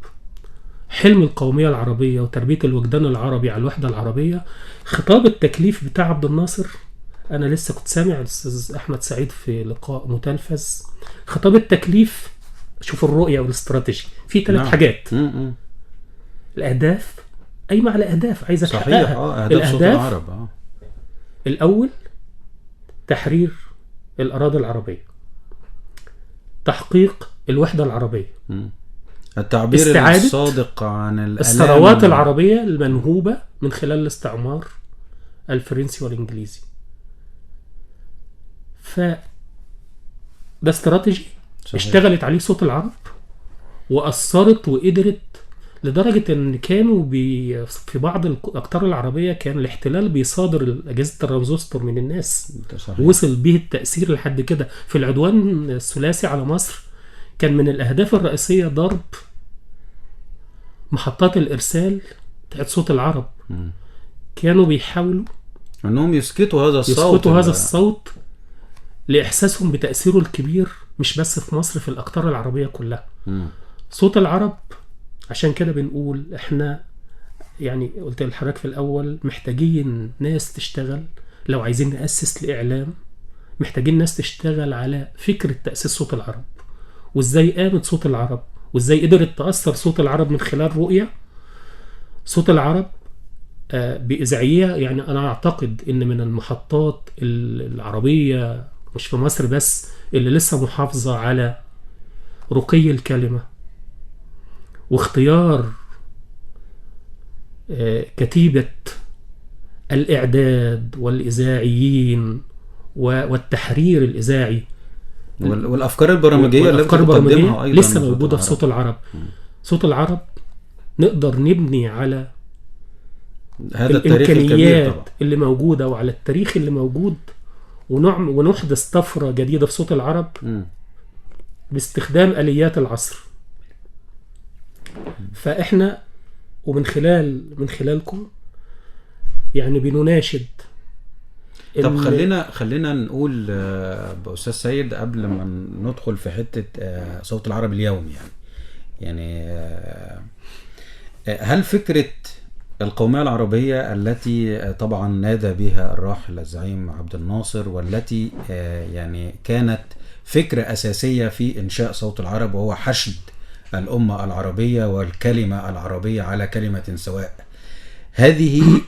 S8: حلم القومية العربية وتربية الوجدان العربي على الوحدة العربية. خطاب التكليف بتاع عبد الناصر، أنا لسه كنت سامع الأستاذ أحمد سعيد في لقاء متلفز. خطاب التكليف، شوف الرؤية والاستراتيجي في 3 حاجات. الأهداف قايمة على أهداف عايزة تحققها.
S3: أهداف صوت العرب.
S8: الأول تحرير الأراضي العربية، تحقيق الوحدة العربية،
S3: التعبير الصادق عن
S8: الثروات العربية المنهوبة من خلال الاستعمار الفرنسي والإنجليزي. ده استراتيجي اشتغلت عليه صوت العرب وأثرت وقدرت، لدرجة ان كانوا في بعض الأقطار العربية كان الاحتلال بيصادر أجهزة الترانزستور من الناس.
S3: صحيح.
S8: وصل به التأثير لحد كده. في العدوان الثلاثي على مصر كان من الأهداف الرئيسية ضرب محطات الإرسال بتاعت صوت العرب. كانوا بيحاولوا
S3: انهم يسكتوا هذا
S8: الصوت لإحساسهم بتأثيره الكبير، مش بس في مصر، في الأقطار العربية كلها. صوت العرب، عشان كده بنقول احنا يعني قلت لحضرتك في الأول محتاجين ناس تشتغل. لو عايزين نأسس لإعلام محتاجين ناس تشتغل على فكرة تأسيس صوت العرب، وإزاي قامت صوت العرب، وإزاي قدرت تأثر صوت العرب من خلال رؤية صوت العرب بإذاعية. يعني أنا أعتقد إن من المحطات العربية مش في مصر بس اللي لسه محافظة على رقي الكلمة واختيار كتيبة الإعداد والإذاعيين والتحرير الإذاعي
S3: والأفكار البرامجية اللي بتقدمها أيضا
S8: لسه موجودة في صوت العرب. صوت العرب نقدر نبني على
S3: هذا التاريخ الكبير طبعا
S8: اللي موجودة وعلى التاريخ اللي موجود، ونحدث طفرة جديدة في صوت العرب باستخدام آليات العصر. فإحنا ومن خلالكم يعني بنناشد.
S3: طب خلينا نقول بأستاذ سيد قبل ما ندخل في حتة صوت العرب اليوم، يعني هل فكرة القومية العربية التي طبعا نادى بها الراحل الزعيم عبد الناصر، والتي يعني كانت فكرة أساسية في إنشاء صوت العرب، وهو حشد الأمة العربية والكلمة العربية على كلمة سواء، هذه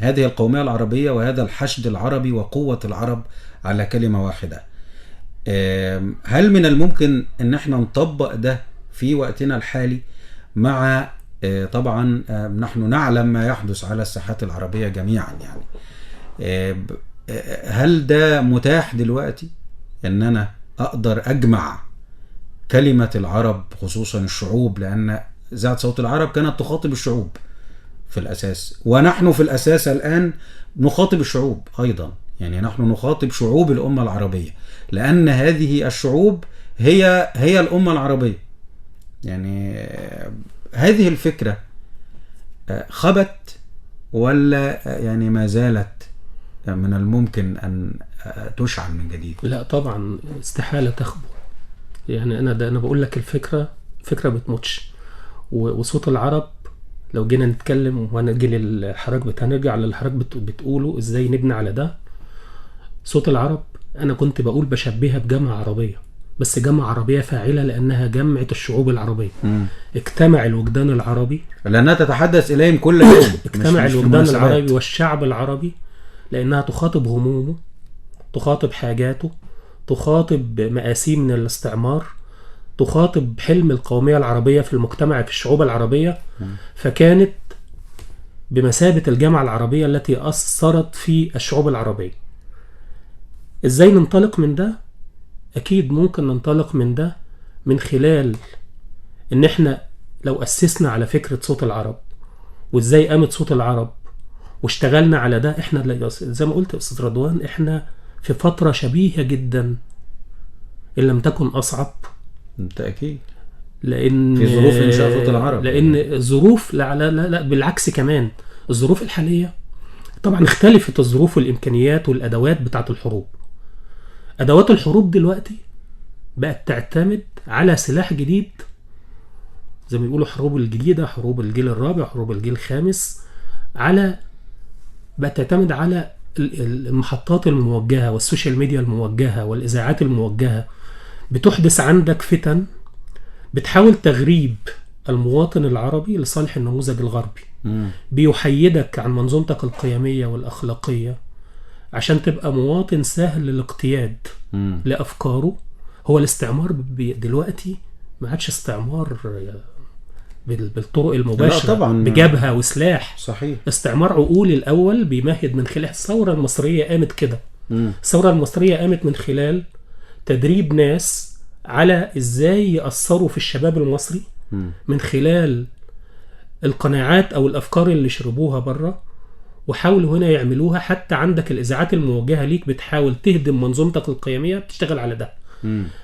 S3: القومية العربية وهذا الحشد العربي وقوة العرب على كلمة واحدة، هل من الممكن ان احنا نطبق ده في وقتنا الحالي مع طبعا نحن نعلم ما يحدث على الساحات العربية جميعا؟ يعني هل ده متاح دلوقتي ان انا اقدر اجمع كلمة العرب خصوصا الشعوب، لان إذاعة صوت العرب كانت تخاطب الشعوب في الأساس، ونحن في الأساس الآن نخاطب الشعوب أيضا، يعني نحن نخاطب شعوب الأمة العربية، لأن هذه الشعوب هي الأمة العربية. يعني هذه الفكرة خبت ولا يعني ما زالت من الممكن أن تشعل من جديد؟
S8: لا طبعا استحالة تخبو. يعني أنا بقول لك الفكرة بتموتش. وصوت العرب لو جينا نتكلم وهنجي هنرجع للحراك بتقوله ازاي نبني على ده. صوت العرب انا كنت بقول بشبهها بجامعة عربية، بس جامعة عربية فاعلة لانها جمعت الشعوب العربية. اجتمع الوجدان العربي
S3: لانها تتحدث اليهم كل يوم.
S8: اجتمع الوجدان العربي والشعب العربي لانها تخاطب همومه، تخاطب حاجاته، تخاطب مآسيه من الاستعمار، تخاطب حلم القومية العربية في المجتمع في الشعوب العربية. فكانت بمثابة الجامعة العربية التي أثرت في الشعوب العربية. إزاي ننطلق من ده؟ أكيد ممكن ننطلق من ده من خلال إن إحنا لو أسسنا على فكرة صوت العرب وإزاي قامت صوت العرب واشتغلنا على ده. إحنا زي ما قلت يا أستاذ رضوان، إحنا في فترة شبيهة جدا إن لم تكن أصعب.
S3: بالتأكيد.
S8: لأن
S3: في ظروف إنشاء صوت العرب،
S8: لأن الظروف لا بالعكس كمان. الظروف الحالية طبعا اختلفت الظروف والإمكانيات والأدوات بتاعت الحروب. أدوات الحروب دلوقتي بقت تعتمد على سلاح جديد، زي ما بيقولوا حروب الجديدة، حروب الجيل الرابع، حروب الجيل الخامس، بقت تعتمد على المحطات الموجهة والسوشيال ميديا الموجهة والإذاعات الموجهة. بتحدث عندك فتن بتحاول تغريب المواطن العربي لصالح النموذج الغربي. بيحيدك عن منظومتك القيمية والأخلاقية عشان تبقى مواطن سهل الاقتياد لأفكاره. هو الاستعمار دلوقتي ما عادش استعمار بالطرق المباشرة
S3: طبعا
S8: بجبهة وسلاح.
S3: صحيح.
S8: استعمار عقولي الأول بيمهد من خلال الثورة المصرية. قامت كده. الثورة المصرية قامت من خلال تدريب ناس على ازاي يأثروا في الشباب المصري من خلال القناعات او الافكار اللي شربوها بره، وحاولوا هنا يعملوها. حتى عندك الاذاعات الموجهة ليك بتحاول تهدم منظومتك القيمية، بتشتغل على ده.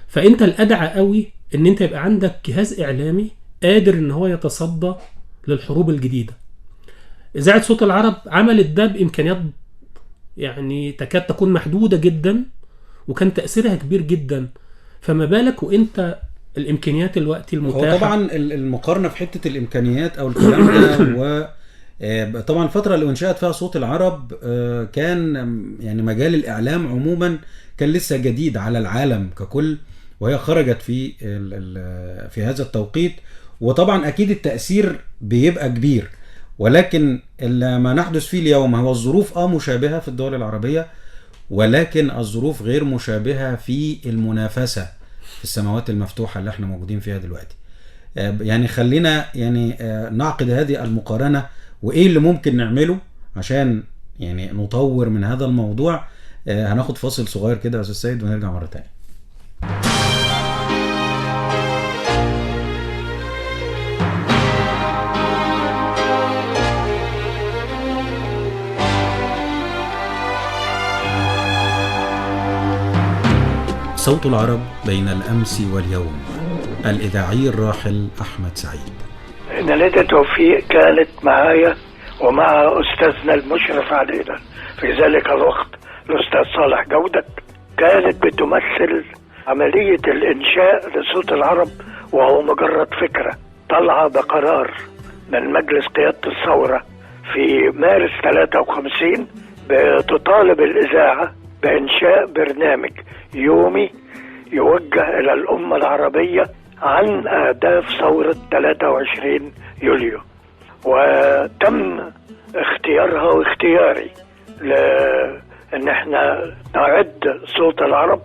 S8: فانت الادعى قوي ان انت يبقى عندك جهاز اعلامي قادر ان هو يتصدى للحروب الجديدة. إذاعة صوت العرب عملت ده بإمكانيات يعني تكاد تكون محدودة جدا، وكان تأثيرها كبير جدا. فما بالك وانت الامكانيات الوقت المتاحه.
S3: هو طبعا المقارنه في حته الامكانيات او الكلام ده وطبعا الفتره اللي انشأت فيها صوت العرب كان يعني مجال الاعلام عموما كان لسه جديد على العالم ككل، وهي خرجت في هذا التوقيت، وطبعا اكيد التاثير بيبقى كبير. ولكن ما نحدث فيه اليوم هو الظروف مشابهه في الدول العربيه، ولكن الظروف غير مشابهه في المنافسه في السماوات المفتوحة اللي احنا موجودين فيها دلوقتي. يعني خلينا يعني نعقد هذه المقارنة، وايه اللي ممكن نعمله عشان يعني نطور من هذا الموضوع. هناخد فاصل صغير كده يا استاذ سيد ونرجع مرة تانية. صوت العرب بين الأمس واليوم، الإذاعي الراحل أحمد سعيد.
S12: ندى توفيق كانت معايا ومع أستاذنا المشرف علينا في ذلك الوقت الأستاذ صالح جودة، كانت بتمثل عملية الإنشاء لصوت العرب، وهو مجرد فكرة طلع بقرار من مجلس قيادة الثورة في مارس 53 بتطالب الإذاعة بإنشاء برنامج يومي يوجه إلى الأمة العربية عن أهداف ثورة 23 يوليو، وتم اختيارها واختياري لأن احنا نعد صوت العرب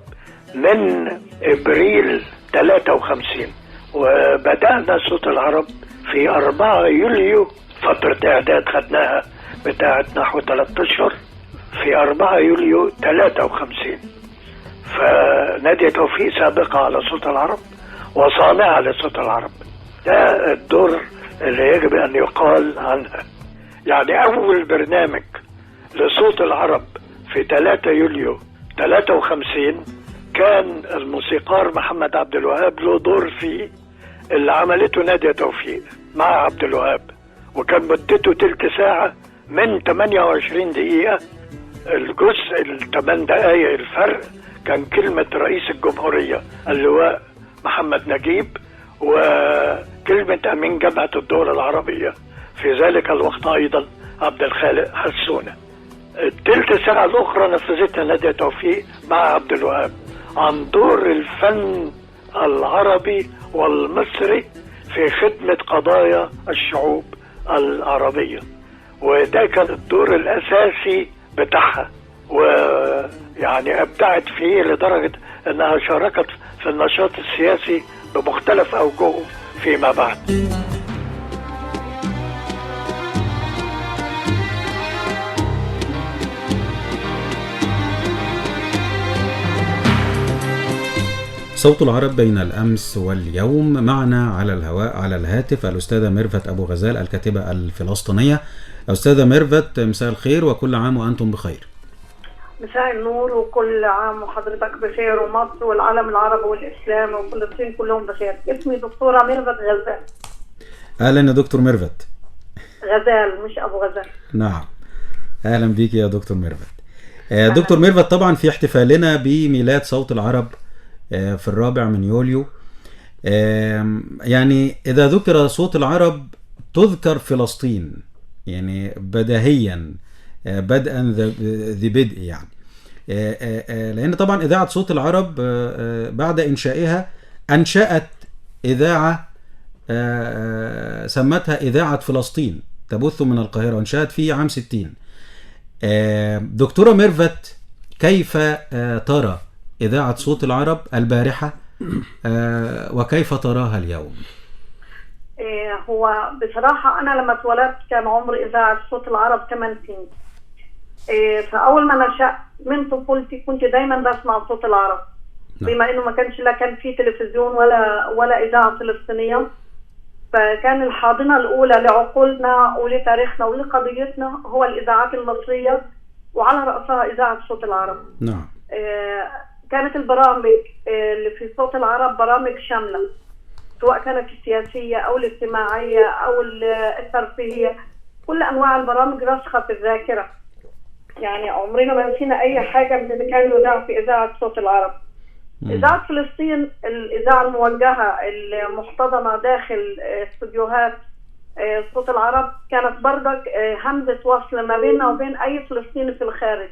S12: من إبريل 53، وبدأنا صوت العرب في 4 يوليو. فترة إعداد خدناها بتاعت نحو 3 أشهر في 4 يوليو 53. فنادية توفيق سابقة على صوت العرب وصانعة لصوت العرب، ده الدور اللي يجب أن يقال عنها. يعني أول برنامج لصوت العرب في 3 يوليو 53 كان الموسيقار محمد عبد الوهاب له دور فيه، اللي عملته نادية توفيق مع عبد الوهاب، وكان مدته 3 ساعة من 28 دقيقة. الجزء 8 دقايق الفرق كان كلمة رئيس الجمهورية اللواء محمد نجيب، وكلمة أمين جامعة الدول العربية في ذلك الوقت أيضا عبد الخالق حسونة. الثلث ساعة الأخرى نفذتها نادية توفيق مع عبد الوهاب عن دور الفن العربي والمصري في خدمة قضايا الشعوب العربية، وده كان الدور الأساسي بتاعها، ويعني أبدعت فيه لدرجة أنها شاركت في النشاط السياسي بمختلف أوجهه فيما بعد.
S3: صوت العرب بين الأمس واليوم. معنا على الهواء على الهاتف الأستاذة ميرفت أبو غزال الكاتبة الفلسطينية. أستاذة ميرفت، مساء الخير وكل عام وأنتم بخير.
S13: مساء النور وكل عام وحضرتك بخير، ومصر والعالم العربي والإسلام وفلسطين كلهم بخير. اسمي دكتورة ميرفت غزال.
S3: أهلا يا دكتور ميرفت.
S13: غزال مش أبو غزال.
S3: نعم، أهلا بيك يا دكتور ميرفت. دكتور ميرفت، طبعا في احتفالنا بميلاد صوت العرب في 4 يوليو، يعني إذا ذكر صوت العرب تذكر فلسطين، يعني بديهيا بدءا ذي بدء، يعني لأن طبعا إذاعة صوت العرب بعد إنشائها أنشأت إذاعة سمتها إذاعة فلسطين تبث من القاهرة، وانشأت في عام 60. دكتورة ميرفت، كيف ترى إذاعة صوت العرب البارحة وكيف تراها اليوم؟
S13: هو بصراحة أنا لما اتولدت كان عمر إذاعة صوت العرب 8 سنين. فأول ما نشأت من طفولتي كنت دايما بسمع صوت العرب، بما إنه ما كانش لا كان في تلفزيون ولا إذاعة فلسطينية. فكان الحاضنة الأولى لعقولنا ولتاريخنا ولقضيتنا هو الإذاعات المصرية، وعلى رأسها إذاعة صوت العرب.
S3: نعم.
S13: كانت البرامج اللي في صوت العرب برامج شاملة، سواء كانت السياسية أو الاجتماعية أو الترفيهية. كل انواع البرامج راسخه في الذاكره. يعني عمرنا ما نسينا اي حاجه من اللي كان يذاع في اذاعه صوت العرب. اذاعه فلسطين الاذاعه الموجهه المحتضنه داخل استوديوهات صوت العرب كانت بردك همزه وصل ما بيننا وبين اي فلسطيني في الخارج.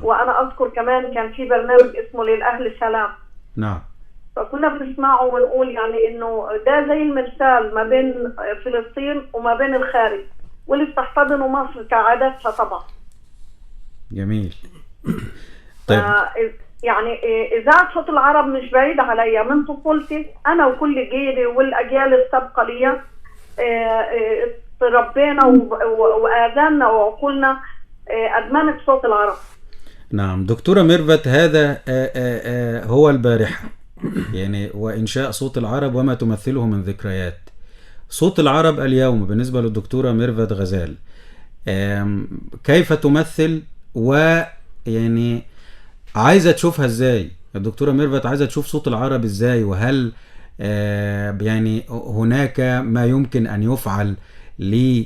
S13: وانا اذكر كمان كان في برنامج اسمه للاهل سلام.
S3: نعم.
S13: فكنا بنسمعه ونقول يعني انه ده زي المرسال ما بين فلسطين وما بين الخارج، واللي بتحتضنه مصر كعاداتها طبعا.
S3: جميل. طيب
S13: يعني اذاعه صوت العرب مش بعيده عليا، من طفولتي انا وكل جيلي والاجيال السابقه ليا تربينا واذاننا وعقولنا ادمنت صوت العرب.
S3: نعم دكتورة ميرفت، هذا هو البارحة يعني وإنشاء صوت العرب وما تمثله من ذكريات. صوت العرب اليوم بالنسبة للدكتورة ميرفت غزال كيف تمثل، ويعني عايزة تشوفها ازاي؟ الدكتورة ميرفت عايزة تشوف صوت العرب ازاي، وهل يعني هناك ما يمكن أن يفعل ل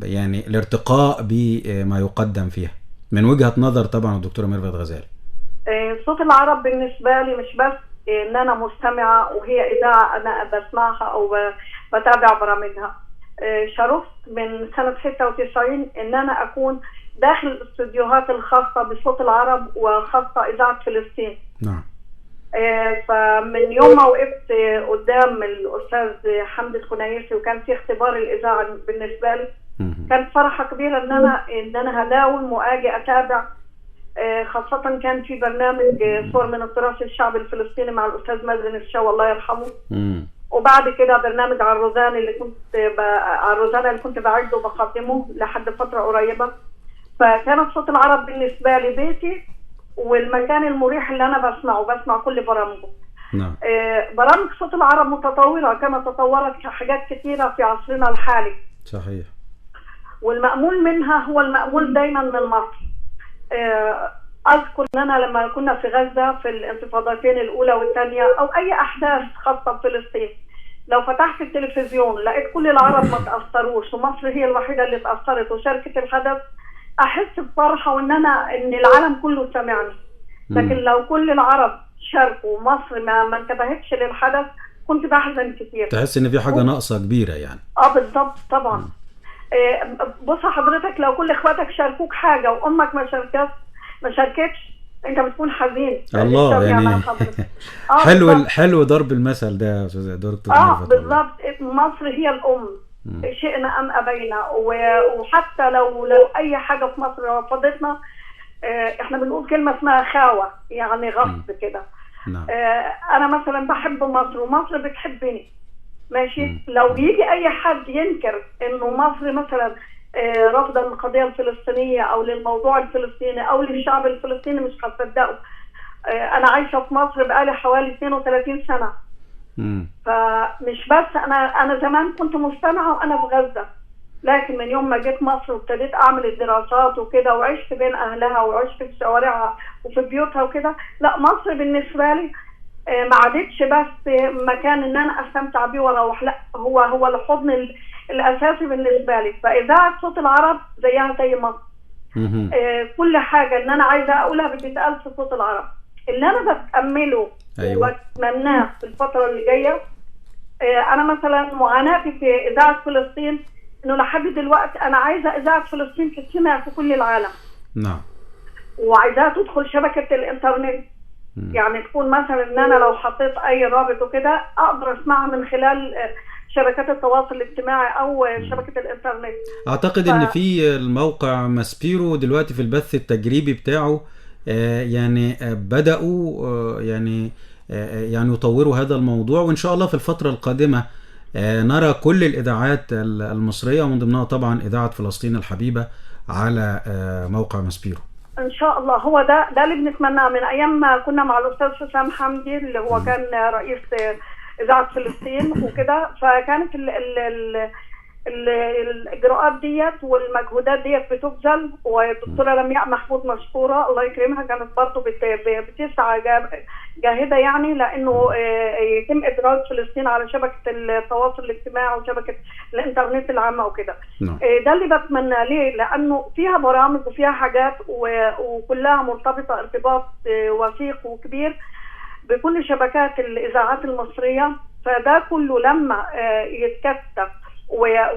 S3: يعني الارتقاء بما يقدم فيها من وجهة نظر طبعا الدكتورة ميرفت غزال؟
S13: صوت العرب بالنسبة لي مش بس ان انا مستمعة وهي اذاعة انا بسمعها او بتابع برامجها. شرفت من سنة 96 ان انا اكون داخل الاستوديوهات الخاصة بصوت العرب وخاصة اذاعة فلسطين.
S3: نعم.
S13: فمن يوم ما وقفت قدام الاستاذ حمد الكنايسي وكان في اختبار الاذاعة بالنسبة لي، كانت فرحة كبيرة ان انا هداوم واجي اتابع. خاصة كان في برنامج صور من التراث الشعبي الفلسطيني مع الأستاذ مازن الشاوي الله يرحمه. وبعد كده برنامج عروزان اللي كنت بعده وبقدمه لحد فترة قريبة. فكانت صوت العرب بالنسبة لي بيتي والمكان المريح اللي أنا بسمع كل برامجه.
S3: نعم.
S13: برامج صوت العرب متطورة كما تطورت حاجات كثيرة في عصرنا الحالي.
S3: صحيح.
S13: والمأمول منها هو المأمول دايما من مصر. أذكر أن أنا لما كنا في غزة في الانتفاضتين الأولى والثانية أو أي أحداث خاصة بفلسطين، لو فتحت التلفزيون لقيت كل العرب ما تأثروش ومصر هي الوحيدة اللي تأثرت وشاركت الحدث، أحس بفرحة وإن العالم كله سمعني. لكن لو كل العرب شاركوا ومصر ما انتبهتش للحدث كنت بحزن كتير.
S3: تحس إن في حاجة ناقصة كبيرة يعني.
S13: بالضبط طبعا. بص حضرتك لو كل اخواتك شاركوك حاجة وامك ما شاركتش انت بتكون حزين.
S3: الله يعني حلو ضرب المثل ده يا استاذ دكتور.
S13: بالظبط. مصر هي الام شئنا ام ابينا، وحتى لو اي حاجة في مصر رفضتنا احنا بنقول كلمة اسمها خاوة يعني غصب كده. انا مثلا بحب مصر ومصر بتحبني ماشي. لو يجي اي حد ينكر انه مصر مثلا رافضه للقضيه الفلسطينيه او للموضوع الفلسطيني او للشعب الفلسطيني مش هتصدقه. انا عايشه في مصر بقالي حوالي 32 سنه. فمش بس انا زمان كنت مستمعه وانا في غزه، لكن من يوم ما جيت مصر وابتديت اعمل الدراسات وكده وعشت بين اهلها وعشت في شوارعها وفي بيوتها وكده، لا مصر بالنسبه لي ما عادتش بس مكان ان انا استمتع بيه واروح، لا هو الحضن الاساسي بالنسبه لي. فاذاعه صوت العرب زيها زي مصر. كل حاجه ان انا عايزه اقولها بتتقال في صوت العرب. اللي انا بتامله وبتمناه في الفتره اللي جايه، انا مثلا معاناتي في اذاعه فلسطين انه لحد دلوقتي انا عايزه اذاعه فلسطين تسمع في كل العالم.
S3: نعم.
S13: وعايزاها تدخل شبكه الانترنت. يعني تكون مثلا ان انا لو حطيت اي رابط وكده اقدر اسمعها من خلال شبكات التواصل الاجتماعي او شبكه الانترنت.
S3: اعتقد ان في الموقع ماسبيرو دلوقتي في البث التجريبي بتاعه يعني بداوا يعني يطوروا هذا الموضوع، وان شاء الله في الفتره القادمه نرى كل الاذاعات المصريه ومن ضمنها طبعا اذاعه فلسطين الحبيبه على موقع ماسبيرو
S13: ان شاء الله. هو ده اللي بنتمناه من ايام ما كنا مع الاستاذ حسام حمدي اللي هو كان رئيس اذاعه فلسطين وكده. فكانت الاجراءات ديت والمجهودات ديت بتبذل، والدكتوره لمياء محمود مشكوره الله يكرمها كانت برضه بتسعى جاهده يعني لانه يتم ادراج فلسطين على شبكه التواصل الاجتماعي وشبكه الانترنت العامه وكده. ده اللي بتمنى ليه، لانه فيها برامج وفيها حاجات وكلها مرتبطه ارتباط وثيق وكبير بكل شبكات الاذاعات المصريه. فده كله لما يتكثف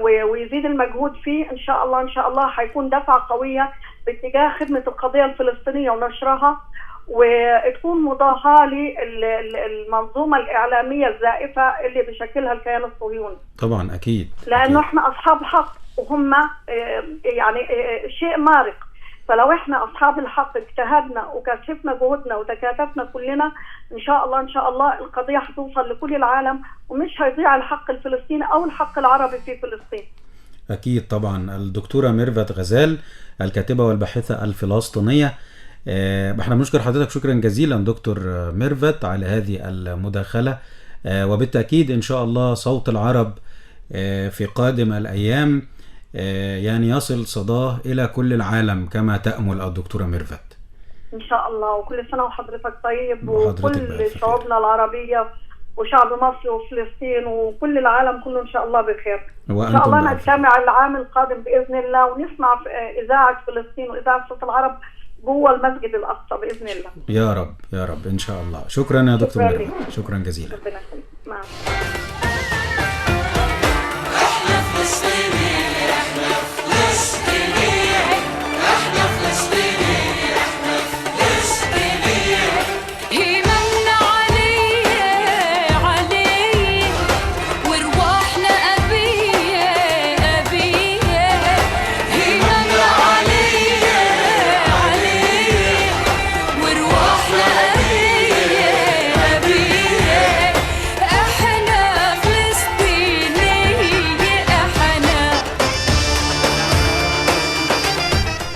S13: ويزيد المجهود فيه ان شاء الله هيكون دفعه قويه باتجاه خدمه القضيه الفلسطينيه ونشرها، وتكون مضاهاه للمنظومه الاعلاميه الزائفه اللي بيشكلها الكيان الصهيوني.
S3: طبعا اكيد،
S13: لانه احنا اصحاب حق وهم يعني شيء مارق. فلو احنا اصحاب الحق اجتهدنا وكثفنا جهودنا وتكاتفنا كلنا ان شاء الله القضيه هتوصل لكل العالم، ومش هيضيع الحق الفلسطيني او الحق العربي في فلسطين.
S3: اكيد طبعا. الدكتوره ميرفت غزال الكاتبه والباحثه الفلسطينيه، احنا بنشكر حضرتك شكرا جزيلا دكتور ميرفت على هذه المداخله، وبالتاكيد ان شاء الله صوت العرب في قادم الايام يعني يصل صداه إلى كل العالم كما تأمل الدكتورة ميرفت
S13: إن شاء الله. وكل سنة وحضرتك طيب، وكل شعوبنا العربية وشعب مصر وفلسطين وكل العالم كله إن شاء الله بخير. إن شاء الله نجتمع العام القادم بإذن الله ونسمع في إذاعة فلسطين وإذاعة صوت العرب جوه المسجد الأقصى بإذن الله.
S3: يا رب يا رب إن شاء الله. شكرا يا دكتور ميرفت، شكرا جزيلا.
S13: ربنا يخليك. مع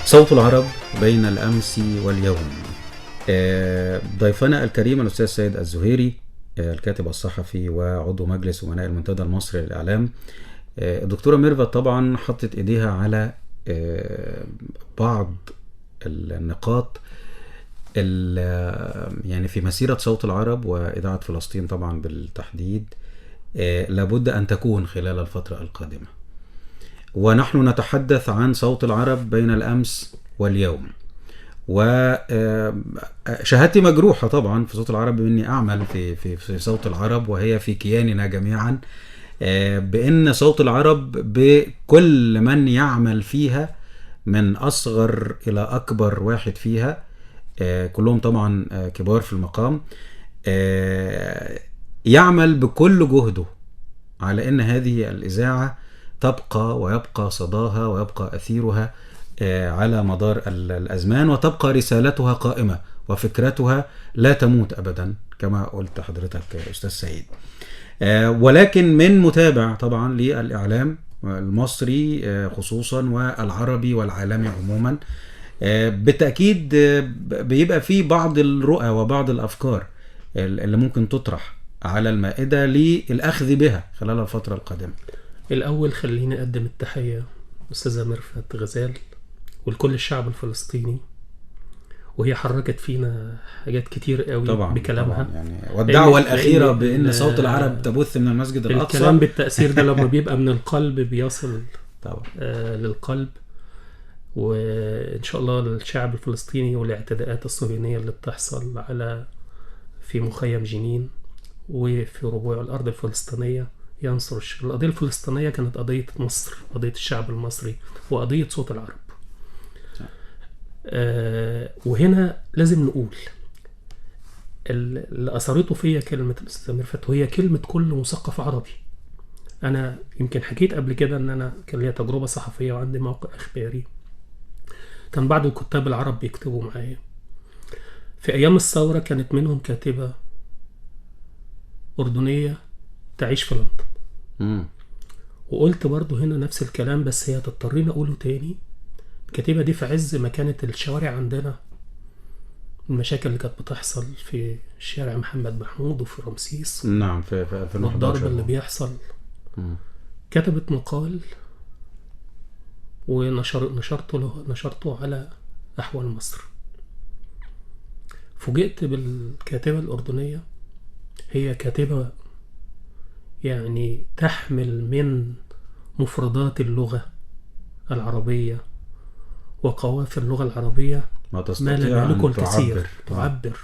S3: صوت العرب بين الأمس واليوم. ضيفنا الكريم الأستاذ سيد الزهيري، الكاتب الصحفي وعضو مجلس أمناء المنتدى المصري للإعلام. الدكتورة ميرفت طبعا حطت إيديها على بعض النقاط يعني في مسيرة صوت العرب وإذاعة فلسطين طبعا بالتحديد لابد أن تكون خلال الفترة القادمة. ونحن نتحدث عن صوت العرب بين الأمس واليوم، وشهادتي مجروحة طبعا في صوت العرب بأني أعمل في صوت العرب وهي في كياننا جميعا، بأن صوت العرب بكل من يعمل فيها من أصغر إلى أكبر واحد فيها، كلهم طبعا كبار في المقام، يعمل بكل جهده على أن هذه الإذاعة تبقى ويبقى صداها ويبقى أثيرها على مدار الأزمان، وتبقى رسالتها قائمة وفكرتها لا تموت أبدا كما قلت حضرتك أستاذ سعيد. ولكن من متابع طبعا للإعلام المصري خصوصا والعربي والعالمي عموما بالتأكيد بيبقى فيه بعض الرؤى وبعض الأفكار اللي ممكن تطرح على المائدة للأخذ بها خلال الفترة القادمة.
S8: الأول خليني أقدم التحية أستاذة ميرفت غزال ولكل الشعب الفلسطيني، وهي حركت فينا حاجات كتير قوي طبعاً بكلامها طبعاً
S3: يعني. والدعوة الأخيرة بأن صوت العرب تبث من المسجد الأقصى،
S8: الكلام بالتأثير ده لما بيبقى من القلب بيصل
S3: طبعاً
S8: للقلب. وإن شاء الله الشعب الفلسطيني والاعتداءات الصهيونية اللي بتحصل في مخيم جنين وفي ربوع الأرض الفلسطينية ينصر الشعب. القضية الفلسطينية كانت قضية مصر، قضية الشعب المصري وقضية صوت العرب. وهنا لازم نقول اللي أثرته فيا كلمة الأستاذة ميرفت وهي كلمة كل مثقف عربي. أنا يمكن حكيت قبل كده أن أنا كان لي تجربة صحفية وعندي موقع إخباري، كان بعض الكتاب العرب بيكتبوا معايا في أيام الثورة. كانت منهم كاتبة أردنية تعيش في لندن. وقلت برضو هنا نفس الكلام، بس هي تضطرين أقوله تاني. الكاتبة دي في عز ما كانت الشوارع عندنا المشاكل اللي كانت بتحصل في شارع محمد محمود وفي رمسيس،
S3: نعم في
S8: والضرب اللي بيحصل كتبت مقال ونشرته على أحوال مصر. فوجئت بالكاتبة الأردنية، هي كاتبة يعني تحمل من مفردات اللغة العربية وقوافي اللغة العربية ما لا يملكه الكثير. تعبر.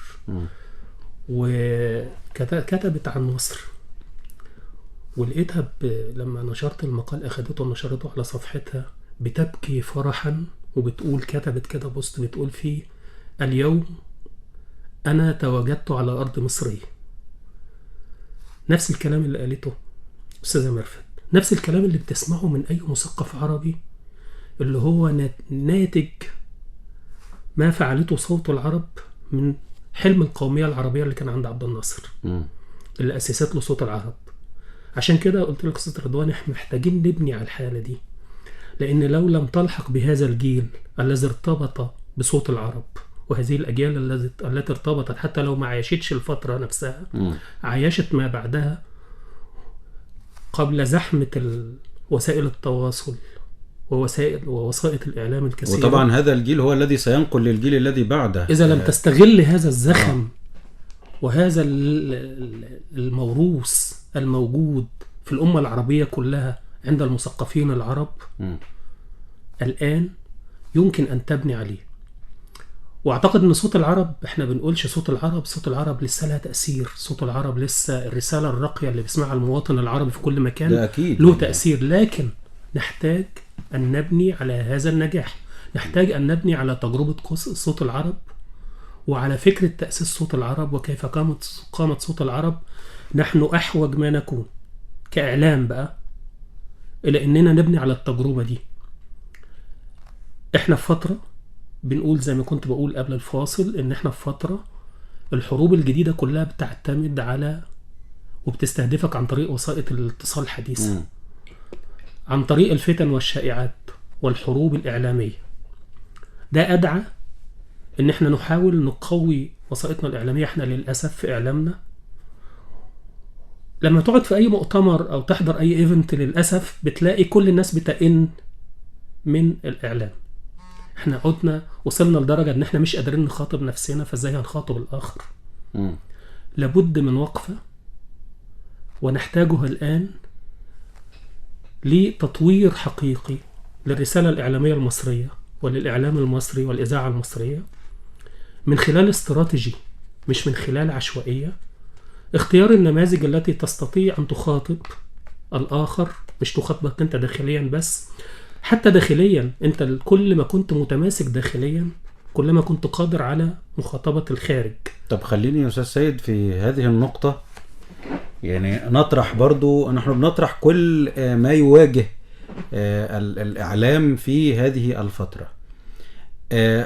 S8: وكتبت عن مصر، ولقيتها لما نشرت المقال أخدته ونشرته على صفحتها بتبكي فرحا، وبتقول كتبت كده بوست بتقول فيه: اليوم أنا تواجدت على أرض مصرية. نفس الكلام اللي قالته أستاذة مرفت، نفس الكلام اللي بتسمعه من أي مثقف عربي، اللي هو ناتج ما فعلته صوت العرب من حلم القومية العربية اللي كان عند عبد الناصر اللي أسست له صوت العرب. عشان كده قلت لك أستاذ رضوان احنا محتاجين نبني على الحالة دي، لأن لو لم تلحق بهذا الجيل الذي ارتبط بصوت العرب، وهذه الأجيال التي ارتبطت حتى لو ما عايشتش الفترة نفسها، عايشت ما بعدها قبل زحمة وسائل التواصل ووسائط الإعلام الكثيرة.
S3: وطبعا هذا الجيل هو الذي سينقل للجيل الذي بعده.
S8: إذا لم تستغل هذا الزخم وهذا الموروث الموجود في الأمة العربية كلها عند المثقفين العرب الآن، يمكن أن تبني عليه. واعتقد ان صوت العرب، احنا بنقولش صوت العرب، صوت العرب لسه لها تأثير. صوت العرب لسه الرسالة الراقية اللي بيسمعها المواطن العربي في كل مكان له تأثير، لكن نحتاج أن نبني على هذا النجاح. نحتاج أن نبني على تجربة صوت العرب وعلى فكرة تأسيس صوت العرب وكيف قامت صوت العرب. نحن أحوج ما نكون كإعلام بقى إلى أننا نبني على التجربة دي. احنا في فترة بنقول زي ما كنت بقول قبل الفاصل ان احنا في فترة الحروب الجديدة كلها بتعتمد على وبتستهدفك عن طريق وسائط الاتصال الحديثة، عن طريق الفتن والشائعات والحروب الإعلامية. ده أدعى ان احنا نحاول نقوي وسائطنا الإعلامية. احنا للأسف في إعلامنا لما تقعد في أي مؤتمر أو تحضر أي ايفنت للأسف بتلاقي كل الناس بتئن من الإعلام. احنا وصلنا لدرجة ان احنا مش قادرين نخاطب نفسنا، فازاي هنخاطب الآخر؟ لابد من وقفة، ونحتاجها الآن لتطوير حقيقي للرسالة الإعلامية المصرية وللإعلام المصري والإذاعة المصرية من خلال استراتيجي، مش من خلال عشوائية. اختيار النماذج التي تستطيع أن تخاطب الآخر، مش تخاطبك أنت داخليا بس، حتى داخليا. أنت كل ما كنت متماسك داخليا كل ما كنت قادر على مخاطبة الخارج.
S3: طب خليني يا أستاذ سيد في هذه النقطة يعني نطرح برضو، نحن بنطرح كل ما يواجه الإعلام في هذه الفترة،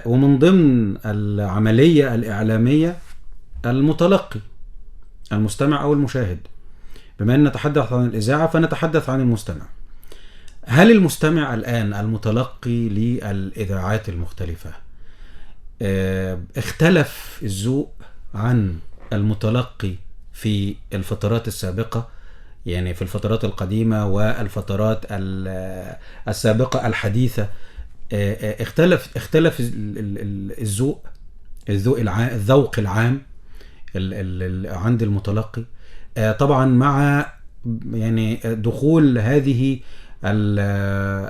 S3: ومن ضمن العملية الإعلامية المتلقي، المستمع أو المشاهد. بما أن نتحدث عن الإذاعة فنتحدث عن المستمع. هل المستمع الآن المتلقي للإذاعات المختلفة اختلف الذوق عن المتلقي في الفترات السابقة؟ يعني في الفترات القديمة والفترات السابقة الحديثة اختلف الذوق العام عند المتلقي، طبعا مع يعني دخول هذه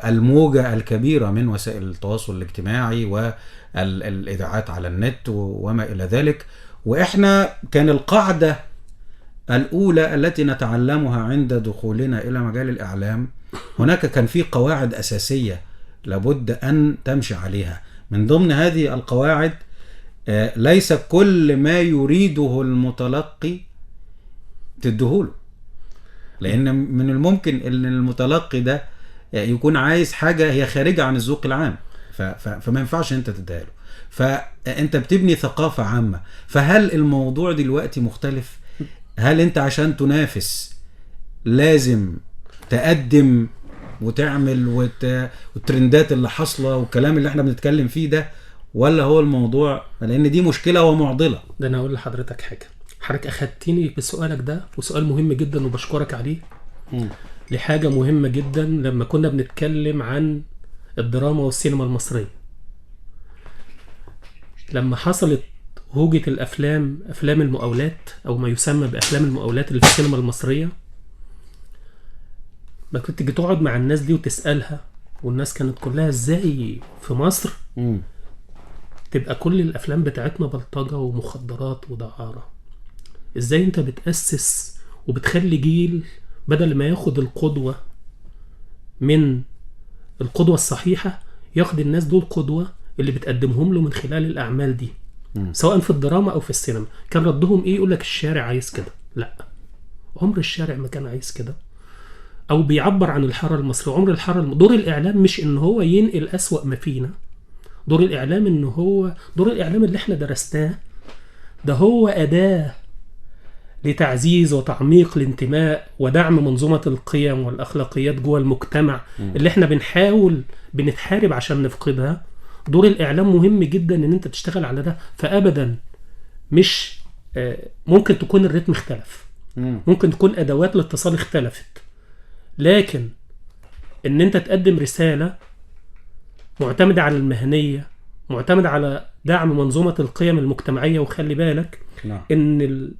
S3: الموجة الكبيرة من وسائل التواصل الاجتماعي والإذاعات على النت وما إلى ذلك. وإحنا كان القاعدة الأولى التي نتعلمها عند دخولنا إلى مجال الإعلام، هناك كان في قواعد أساسية لابد أن تمشي عليها. من ضمن هذه القواعد ليس كل ما يريده المتلقي تدهوله، لأن من الممكن أن المتلقي ده يكون عايز حاجة هي خارجة عن الذوق العام، فما ينفعش أنت تدهله. فأنت بتبني ثقافة عامة. فهل الموضوع دلوقتي مختلف؟ هل أنت عشان تنافس لازم تقدم وتعمل والترندات اللي حصلة والكلام اللي احنا بنتكلم فيه ده، ولا هو الموضوع لأن دي مشكلة ومعضلة؟
S8: ده أنا أقول لحضرتك حاجة. حضرتك أخدتني بسؤالك ده، وسؤال مهم جدا وبشكرك عليه. لحاجة مهمة جدا لما كنا بنتكلم عن الدراما والسينما المصرية. لما حصلت هوجة الأفلام، أفلام المقاولات أو ما يسمى بأفلام المقاولات اللي في السينما المصرية، ما كنت تيجي تقعد مع الناس دي وتسألها، والناس كانت كلها ازاي في مصر تبقى كل الأفلام بتاعتنا بلطجة ومخدرات ودعارة؟ ازاي انت بتأسس وبتخلي جيل بدل ما ياخد القدوة من القدوة الصحيحة، ياخد الناس دول قدوة اللي بتقدمهم له من خلال الأعمال دي، سواء في الدراما أو في السينما. كان ردهم إيه؟ يقولك الشارع عايز كده. لا، عمر الشارع ما كان عايز كده، أو بيعبر عن الحارة المصرية. عمر دور الإعلام مش إن هو ينقل أسوأ ما فينا. دور الإعلام إن هو دور الإعلام اللي إحنا درسناه ده هو أداة لتعزيز وتعميق الانتماء ودعم منظومة القيم والأخلاقيات جوه المجتمع اللي احنا بنتحارب عشان نفقدها. دور الإعلام مهم جدا ان انت تشتغل على ده. فأبدا مش ممكن تكون الريتم اختلف، ممكن تكون أدوات الاتصال اختلفت، لكن ان انت تقدم رسالة معتمدة على المهنية، معتمدة على دعم منظومة القيم المجتمعية. وخلي بالك ان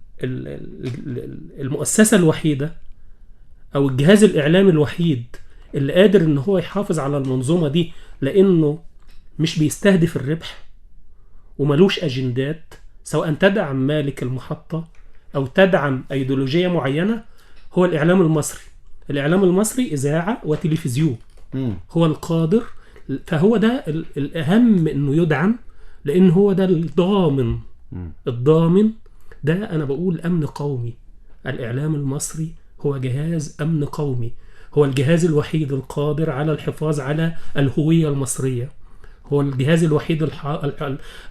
S8: المؤسسة الوحيدة او الجهاز الاعلامي الوحيد اللي قادر ان هو يحافظ على المنظومة دي، لانه مش بيستهدف الربح وملوش اجندات، سواء تدعم مالك المحطة او تدعم ايديولوجية معينة، هو الاعلام المصري. الاعلام المصري اذاعة وتلفزيون، هو القادر. فهو ده الاهم انه يدعم، لان هو ده الضامن ده. أنا بقول أمن قومي. الإعلام المصري هو جهاز أمن قومي، هو الجهاز الوحيد القادر على الحفاظ على الهوية المصرية، هو الجهاز الوحيد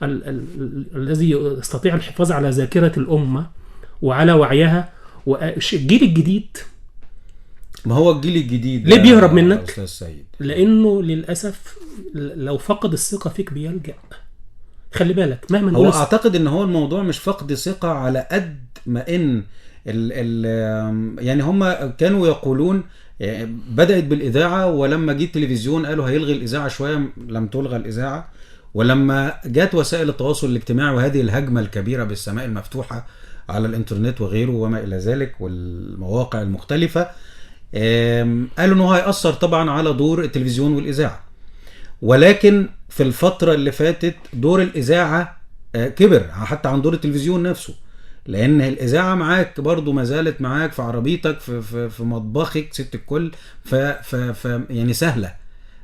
S8: الذي يستطيع الحفاظ على ذاكرة الأمة وعلى وعيها. والجيل الجديد،
S3: ما هو الجيل الجديد
S8: ليه بيهرب منك؟ لأنه للأسف لو فقد الثقة فيك بيلجأ. خلي بالك مهما
S3: هو اعتقد ان هو الموضوع مش فقد ثقة على قد ما ان يعني هم كانوا يقولون بدأت بالإذاعة، ولما جه التلفزيون قالوا هيلغي الإذاعة شوية، لم تلغى الإذاعة. ولما جات وسائل التواصل الاجتماعي وهذه الهجمة الكبيرة بالسماء المفتوحة على الانترنت وغيره وما إلى ذلك والمواقع المختلفة، قالوا انه هيأثر طبعا على دور التلفزيون والإذاعة. ولكن في الفترة اللي فاتت دور الإذاعة كبر حتى عن دور التلفزيون نفسه، لأن الإذاعة معاك برضو ما زالت معاك في عربيتك في مطبخك ست الكل، يعني سهلة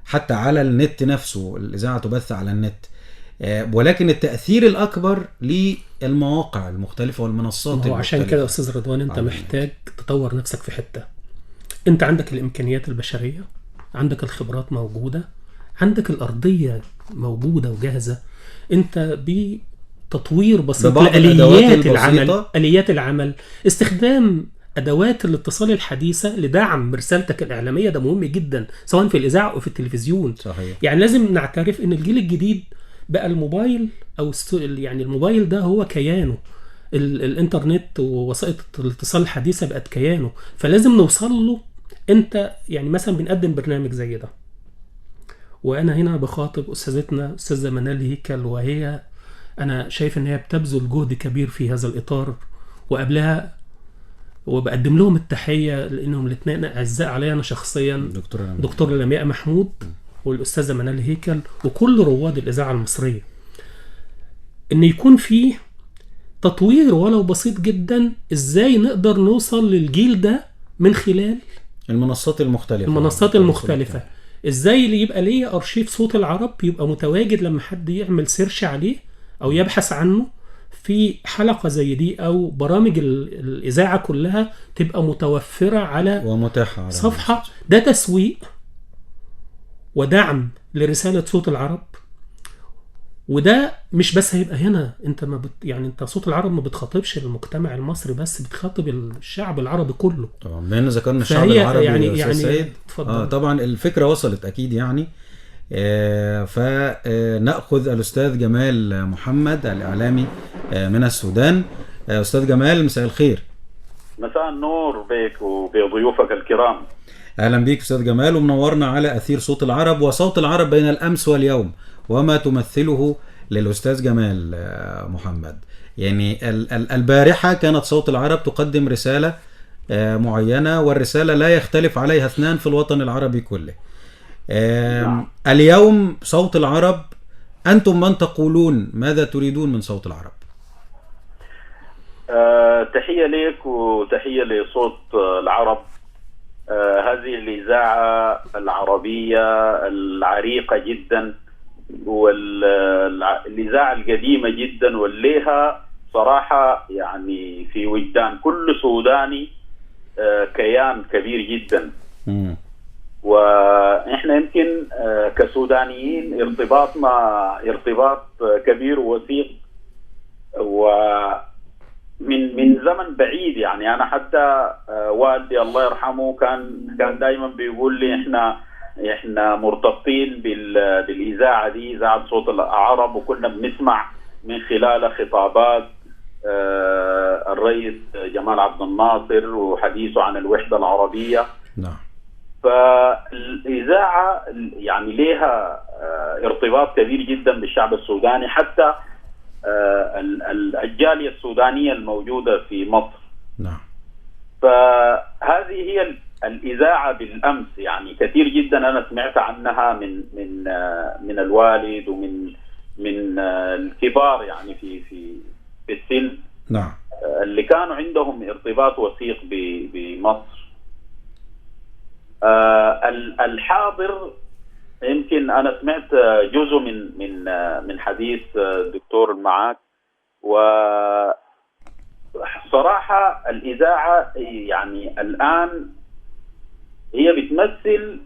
S3: حتى على النت نفسه. الإذاعة تبث على النت، ولكن التأثير الأكبر للمواقع المختلفة والمنصات المختلفة.
S8: عشان كده أستاذ رضوان أنت محتاج تطور نفسك في حتة. أنت عندك الإمكانيات البشرية، عندك الخبرات موجودة، عندك الأرضية موجودة وجاهزة. أنت بتطوير بسيط لآليات العمل، استخدام أدوات الاتصال الحديثة لدعم رسالتك الإعلامية، ده مهم جدا سواء في الإذاعة أو في التلفزيون.
S3: صحيح.
S8: يعني لازم نعترف إن الجيل الجديد بقى الموبايل أو يعني الموبايل ده هو كيانه، الإنترنت ووسائل الاتصال الحديثة بقت كيانه، فلازم نوصل له. أنت يعني مثلا بنقدم برنامج زي ده، وأنا هنا بخاطب أستاذتنا أستاذة منال هيكل، وهي أنا شايف إن هي بتبذل جهد كبير في هذا الإطار، وقبلها وبقدم لهم التحية لأنهم الاثنين أعزاء علي أنا شخصيا، دكتور لمياء محمود والأستاذة منال هيكل وكل رواد الإذاعة المصرية، إن يكون فيه تطوير ولو بسيط جدا. إزاي نقدر نوصل للجيل ده من خلال
S3: المنصات
S8: المختلفة. ازاي اللي يبقى ليه ارشيف صوت العرب يبقى متواجد لما حد يعمل سيرش عليه او يبحث عنه في حلقة زي دي، او برامج الاذاعة كلها تبقى متوفرة على
S3: ومتاحة على
S8: صفحة. ده تسويق ودعم لرسالة صوت العرب. وده مش بس هيبقى هنا، انت ما يعني انت صوت العرب ما بتخاطبش المجتمع المصري بس، بتخاطب الشعب العربي كله.
S3: طبعا بما ان ذكرنا الشعب العربي
S8: يعني
S3: سيد، طبعا الفكرة وصلت اكيد يعني. فنأخذ الأستاذ جمال محمد الإعلامي من السودان. أستاذ جمال مساء الخير.
S14: مساء النور بك وبضيوفك الكرام.
S3: اهلا بيك استاذ جمال، ومنورنا على اثير صوت العرب وصوت العرب بين الامس واليوم، وما تمثله للاستاذ جمال محمد. يعني البارحة كانت صوت العرب تقدم رسالة معينة، والرسالة لا يختلف عليها اثنان في الوطن العربي كله. اليوم صوت العرب، أنتم من تقولون ماذا تريدون من صوت العرب؟
S14: تحية لك وتحية لصوت العرب. هذه الإذاعة العربية العريقة جدا، والإذاعة القديمة جدا، والليها صراحة يعني في وجدان كل سوداني كيان كبير جدا. وإحنا يمكن كسودانيين ارتباطنا ارتباط كبير ووثيق، ومن زمن بعيد. يعني أنا حتى والدي الله يرحمه كان دائما بيقول لي احنا مرتبطين بالاذاعه دي، اذاعه صوت العرب، وكنا بنسمع من خلال خطابات الرئيس جمال عبد الناصر وحديثه عن الوحده العربيه.
S3: نعم.
S14: فالاذاعه يعني لها ارتباط كبير جدا بالشعب السوداني، حتى الجاليه السودانيه الموجوده في مصر.
S3: نعم.
S14: فهذه هي الإذاعة بالأمس. يعني كثير جدا أنا سمعت عنها من الوالد ومن الكبار يعني في السن.
S3: نعم.
S14: اللي كانوا عندهم ارتباط وثيق بمصر. الحاضر يمكن أنا سمعت جزء من حديث الدكتور معاك، وصراحة الإذاعة يعني الآن هي بتمثل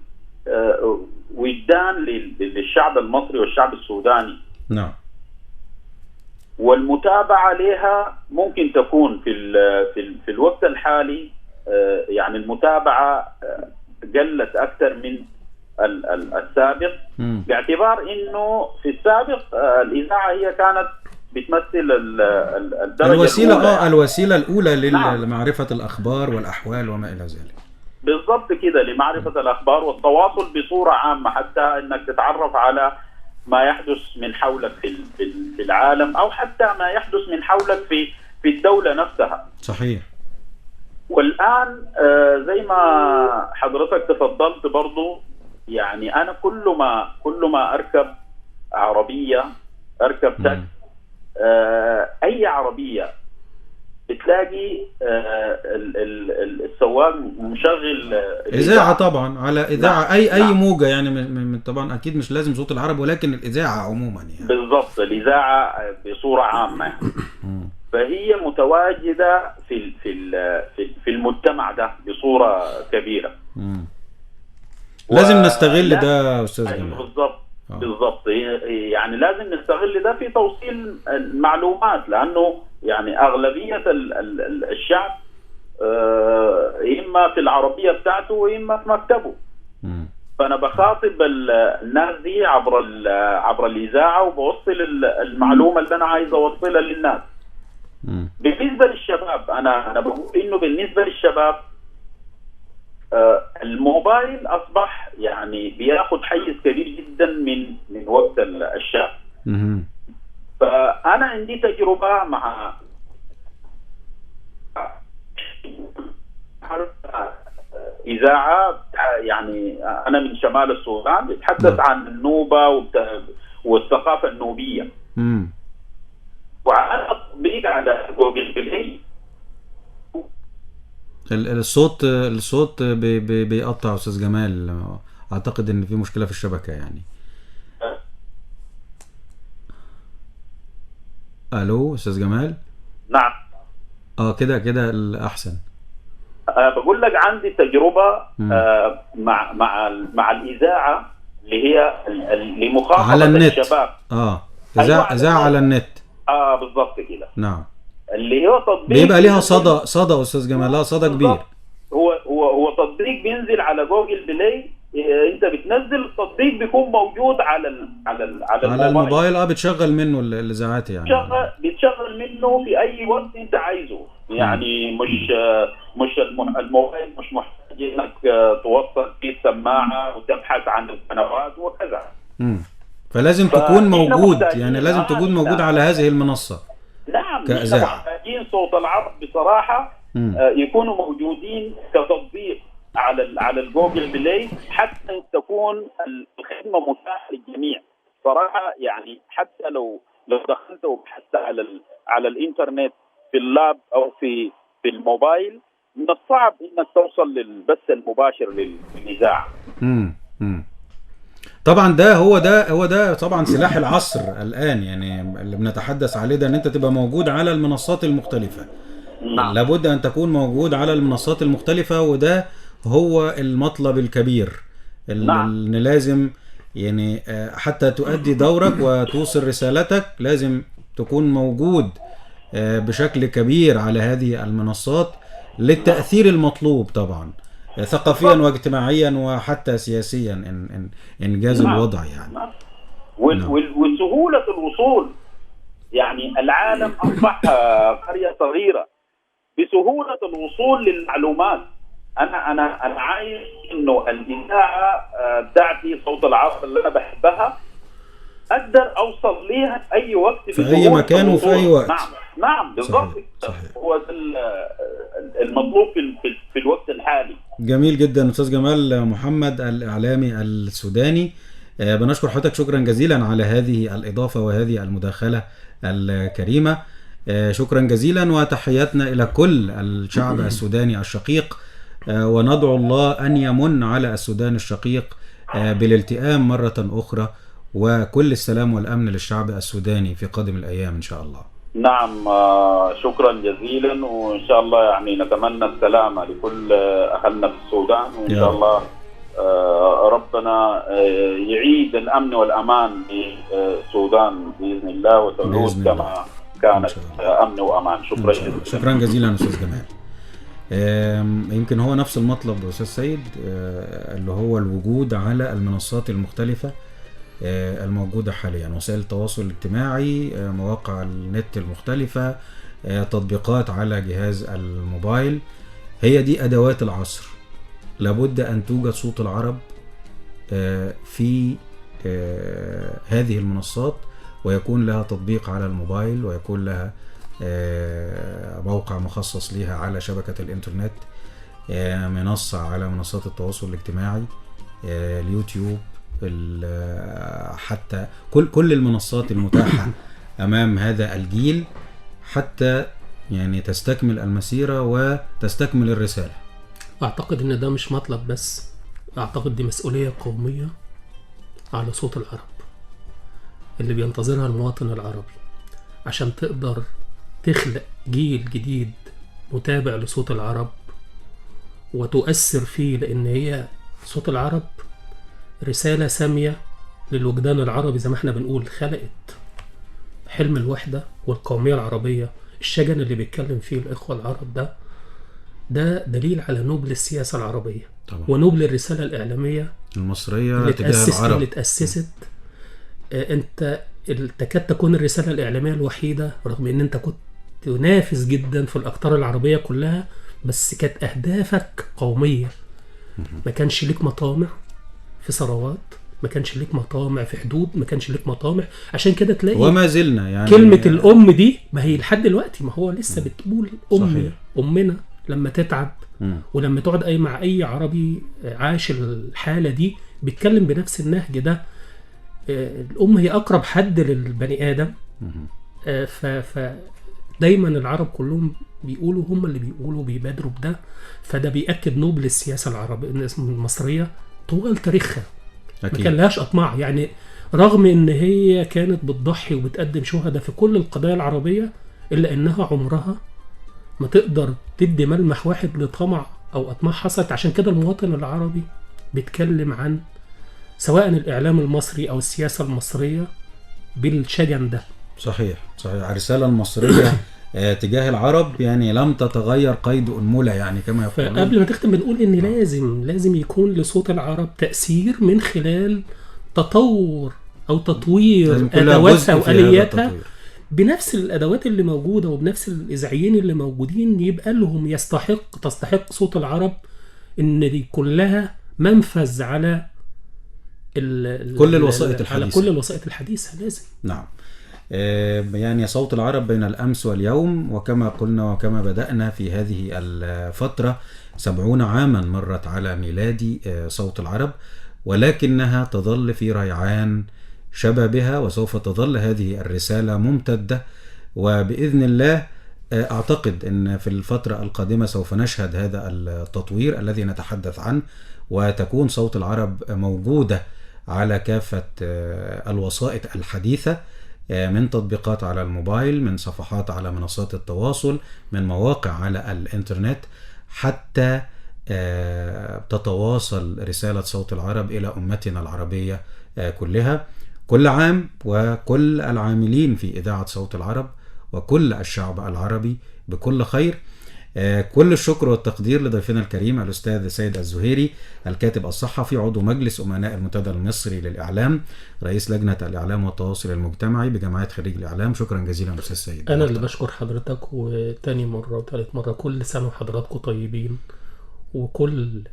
S14: وجدان للشعب المصري والشعب السوداني.
S3: نعم.
S14: والمتابعة لها ممكن تكون في الوقت الحالي، يعني المتابعة قلت أكثر من السابق، باعتبار إنه في السابق الإذاعة هي كانت بتمثل الدرجة
S3: الوسيلة الوسيلة الأولى
S14: نعم.
S3: لمعرفة الأخبار والأحوال وما إلى ذلك.
S14: بالضبط كده، لمعرفة الأخبار والتواصل بصورة عامة، حتى أنك تتعرف على ما يحدث من حولك في العالم، أو حتى ما يحدث من حولك في الدولة نفسها.
S3: صحيح.
S14: والآن زي ما حضرتك تفضلت برضو، يعني أنا كل ما أركب عربية، أركب تاكسي، أي عربية، بتلاقي السواق مشغل
S3: إذاعة طبعا، على إذاعة. نعم. أي موجة يعني طبعا أكيد مش لازم صوت العرب، ولكن الإذاعة عموما يعني.
S14: بالضبط، الإذاعة بصورة عامة. فهي متواجدة في المجتمع ده بصورة كبيرة.
S3: لازم نستغل ده أستاذ جمال.
S14: بالضبط. يعني لازم نستغل ده في توصيل المعلومات، لأنه يعني أغلبية الشعب إما في العربية بتاعته وإما في مكتبه. فأنا بخاطب الناس دي عبر الإذاعة، وبوصل المعلومة اللي أنا عايز أوصلها للناس. بالنسبة للشباب، أنا بقول إنه بالنسبة للشباب الموبايل أصبح يعني بياخد حيز كبير جدا من وقت الشاب. فأنا عندي تجربة مع إذاعة، يعني أنا من شمال السودان، بتحدث عن النوبة والثقافة النوبية. وعلى تطبيق على جوجل بلاي.
S3: الصوت بيقطع أستاذ جمال، أعتقد إن في مشكلة في الشبكة يعني. ألو أستاذ جمال.
S14: نعم.
S3: كده الأحسن.
S14: بقول لك عندي تجربة مع الإذاعة اللي هي لمخاطبة
S3: على النت.
S14: الشباب.
S3: إذاعة على النت.
S14: بالضبط كده.
S3: نعم.
S14: اللي هو تطبيق
S3: بيبقى ليها صدى أستاذ جمال، لها صدى كبير.
S14: هو تطبيق بينزل على جوجل بلاي. انت بتنزل التطبيق، بيكون موجود على
S3: الموبايل. بتشغل منه الاذاعات يعني.
S14: بتشغل منه في اي وقت انت عايزه. يعني مش الموبايل مش محتاج تحتاج انك توصل في السماعه وتبحث عن القنوات وكذا.
S3: فلازم تكون موجود، يعني لازم تكون موجود على هذه المنصه.
S14: نعم،
S3: كإذاعة.
S14: محتاجين صوت العرب بصراحه يكونوا موجودين كتطبيق على الجوجل بلاي حتى تكون الخدمه متاحه للجميع صراحه. يعني حتى لو دخلت وبحثت على الانترنت في اللاب او في الموبايل، من الصعب انك توصل للبث المباشر للاذاعه.
S3: طبعا هو ده طبعا سلاح العصر الان، يعني اللي بنتحدث عليه ده، ان انت تبقى موجود على المنصات المختلفه. لابد ان تكون موجود على المنصات المختلفه، وده هو المطلب الكبير اللي لازم يعني حتى تؤدي دورك وتوصل رسالتك، لازم تكون موجود بشكل كبير على هذه المنصات للتأثير المطلوب طبعا، ثقافيا واجتماعيا وحتى سياسيا إن جاز الوضع يعني.
S14: وسهولة الوصول، يعني العالم أصبح قرية صغيرة، بسهولة الوصول للمعلومات. أنا عايز إنه الإذاعة بتاعتي صوت العرب اللي أنا بحبها أقدر أوصل ليها في أي وقت،
S3: في أي مكان وفي أي وقت.
S14: نعم بالضبط. هو المطلوب في الوقت الحالي.
S3: جميل جدا أستاذ جمال محمد الإعلامي السوداني، بنشكر حضرتك شكرا جزيلا على هذه الإضافة وهذه المداخلة الكريمة. شكرا جزيلا، وتحياتنا إلى كل الشعب السوداني الشقيق، وندعو الله أن يمن على السودان الشقيق بالالتئام مرة أخرى، وكل السلام والأمن للشعب السوداني في قادم الأيام إن شاء الله.
S14: نعم، شكرا جزيلا، وإن شاء الله يعني نتمنى السلامة لكل أهلنا في السودان، وإن شاء الله ربنا يعيد الأمن والأمان للسودان بإذن الله، وتعود كما كانت أمن وأمان. شكرا جزيلا.
S3: شكرا جزيلا أستاذ جمال. يمكن هو نفس المطلب أستاذ سيد، اللي هو الوجود على المنصات المختلفة الموجودة حاليا، وسائل التواصل الاجتماعي، مواقع النت المختلفة، تطبيقات على جهاز الموبايل، هي دي أدوات العصر. لابد أن توجد صوت العرب في هذه المنصات، ويكون لها تطبيق على الموبايل، ويكون لها موقع مخصص لها على شبكة الإنترنت، منصة على منصات التواصل الاجتماعي، اليوتيوب، حتى كل المنصات المتاحة أمام هذا الجيل، حتى يعني تستكمل المسيرة وتستكمل الرسالة.
S8: أعتقد إن ده مش مطلب بس، أعتقد دي مسؤولية قومية على صوت العرب اللي بينتظرها المواطن العربي، عشان تقدر تخلق جيل جديد متابع لصوت العرب وتؤثر فيه، لأن هي صوت العرب رسالة سامية للوجدان العربي. زي ما احنا بنقول، خلقت حلم الوحدة والقومية العربية. الشجن اللي بيتكلم فيه الإخوة العرب ده دليل على نبل السياسة العربية طبعا، ونبل الرسالة الإعلامية
S3: المصرية تجاه العرب
S8: اللي تأسست. انت تكاد تكون الرسالة الإعلامية الوحيدة، رغم ان انت كنت تنافس جدا في الأقطار العربية كلها، بس كانت أهدافك قومية. ما كانش ليك مطامع في ثروات، ما كانش ليك مطامع في حدود، ما كانش ليك مطامع. عشان كده تلاقي
S3: وما زلنا يعني
S8: كلمة الأم دي، ما هي لحد دلوقتي ما هو لسه بتقول أمي، أمنا لما تتعب ولما تقعد مع أي عربي عاش الحالة دي بيتكلم بنفس النهج ده. الأم هي أقرب حد للبني آدم. دايما العرب كلهم بيقولوا، هم اللي بيقولوا بيبادروا بده. فده بيأكد نبل السياسة العربية المصرية طوال تاريخها. ما كان لهاش أطماع، يعني رغم ان هي كانت بتضحي وبتقدم شهداء في كل القضايا العربية، إلا أنها عمرها ما تقدر تدي ملمح واحد لطمع أو أطماع حصلت. عشان كده المواطن العربي بيتكلم عن سواء الإعلام المصري أو السياسة المصرية بالشجن ده.
S3: صحيح. الرسالة المصرية تجاه العرب يعني لم تتغير قيد أنملة، يعني كما يقولون.
S8: فقبل ما تختم بنقول إن لازم يكون لصوت العرب تأثير من خلال تطور أو تطوير أدواتها وآلياتها بنفس الأدوات اللي موجودة وبنفس الإذاعيين اللي موجودين، يبقى لهم تستحق صوت العرب ان دي كلها منفذ على
S3: كل الوسائط الحديثة،
S8: على كل الوسائط الحديثة لازم.
S3: نعم. يعني صوت العرب بين الأمس واليوم، وكما قلنا وكما بدأنا في هذه الفترة 70 عاما مرت على ميلاد صوت العرب، ولكنها تظل في ريعان شبابها، وسوف تظل هذه الرسالة ممتدة. وبإذن الله أعتقد أن في الفترة القادمة سوف نشهد هذا التطوير الذي نتحدث عنه، وتكون صوت العرب موجودة على كافة الوسائط الحديثة، من تطبيقات على الموبايل، من صفحات على منصات التواصل، من مواقع على الإنترنت، حتى تتواصل رسالة صوت العرب إلى أمتنا العربية كلها. كل عام وكل العاملين في إذاعة صوت العرب وكل الشعب العربي بكل خير. كل الشكر والتقدير لضيفنا الكريم الأستاذ سيد الزهيري، الكاتب الصحفي، عضو مجلس أمناء المنتدى المصري للإعلام، رئيس لجنة الإعلام والتواصل المجتمعي بجمعية خريج الإعلام. شكرا جزيلا أستاذ سيد.
S8: أنا اللي بشكر حضرتك، وتاني مرة وثالث مرة كل سنة وحضراتكم طيبين، وكل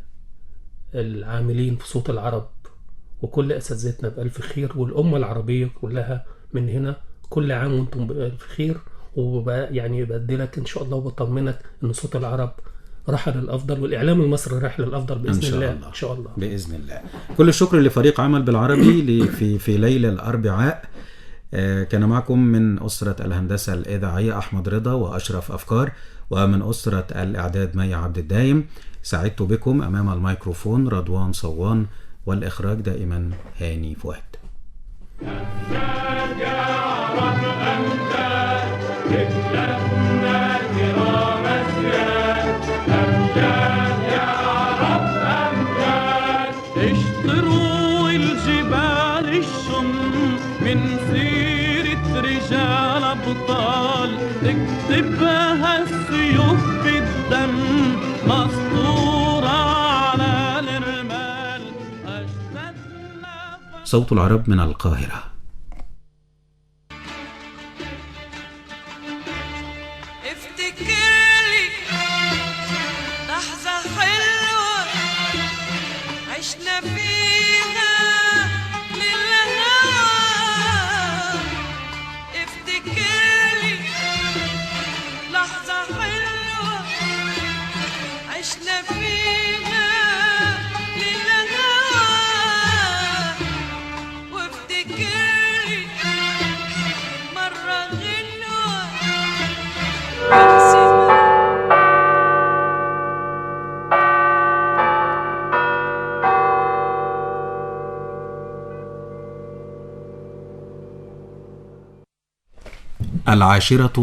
S8: العاملين في صوت العرب وكل أساتذتنا بألف خير، والأمة العربية كلها من هنا كل عام وانتم بألف خير. ويعني بدلك ان شاء الله وبطمنك ان صوت العرب راح للافضل، والاعلام المصري راح للافضل باذن الله ان شاء الله
S3: باذن الله. كل الشكر لفريق عمل بالعربي في ليله الاربعاء. كان معكم من اسره الهندسه الاذاعيه احمد رضا واشرف افكار، ومن اسره الاعداد مي عبد الدايم. سعدت بكم امام الميكروفون رضوان صوان، والاخراج دائما هاني فؤاد.
S5: رجلتنا كرام أسياد، أمجاد يا رب أمجاد. اشطروا الجبال الشم من سيرة رجال أبطال، تكتبها السيوف بالدم مسطورة على الرمال.
S3: صوت العرب من القاهرة. العاشرة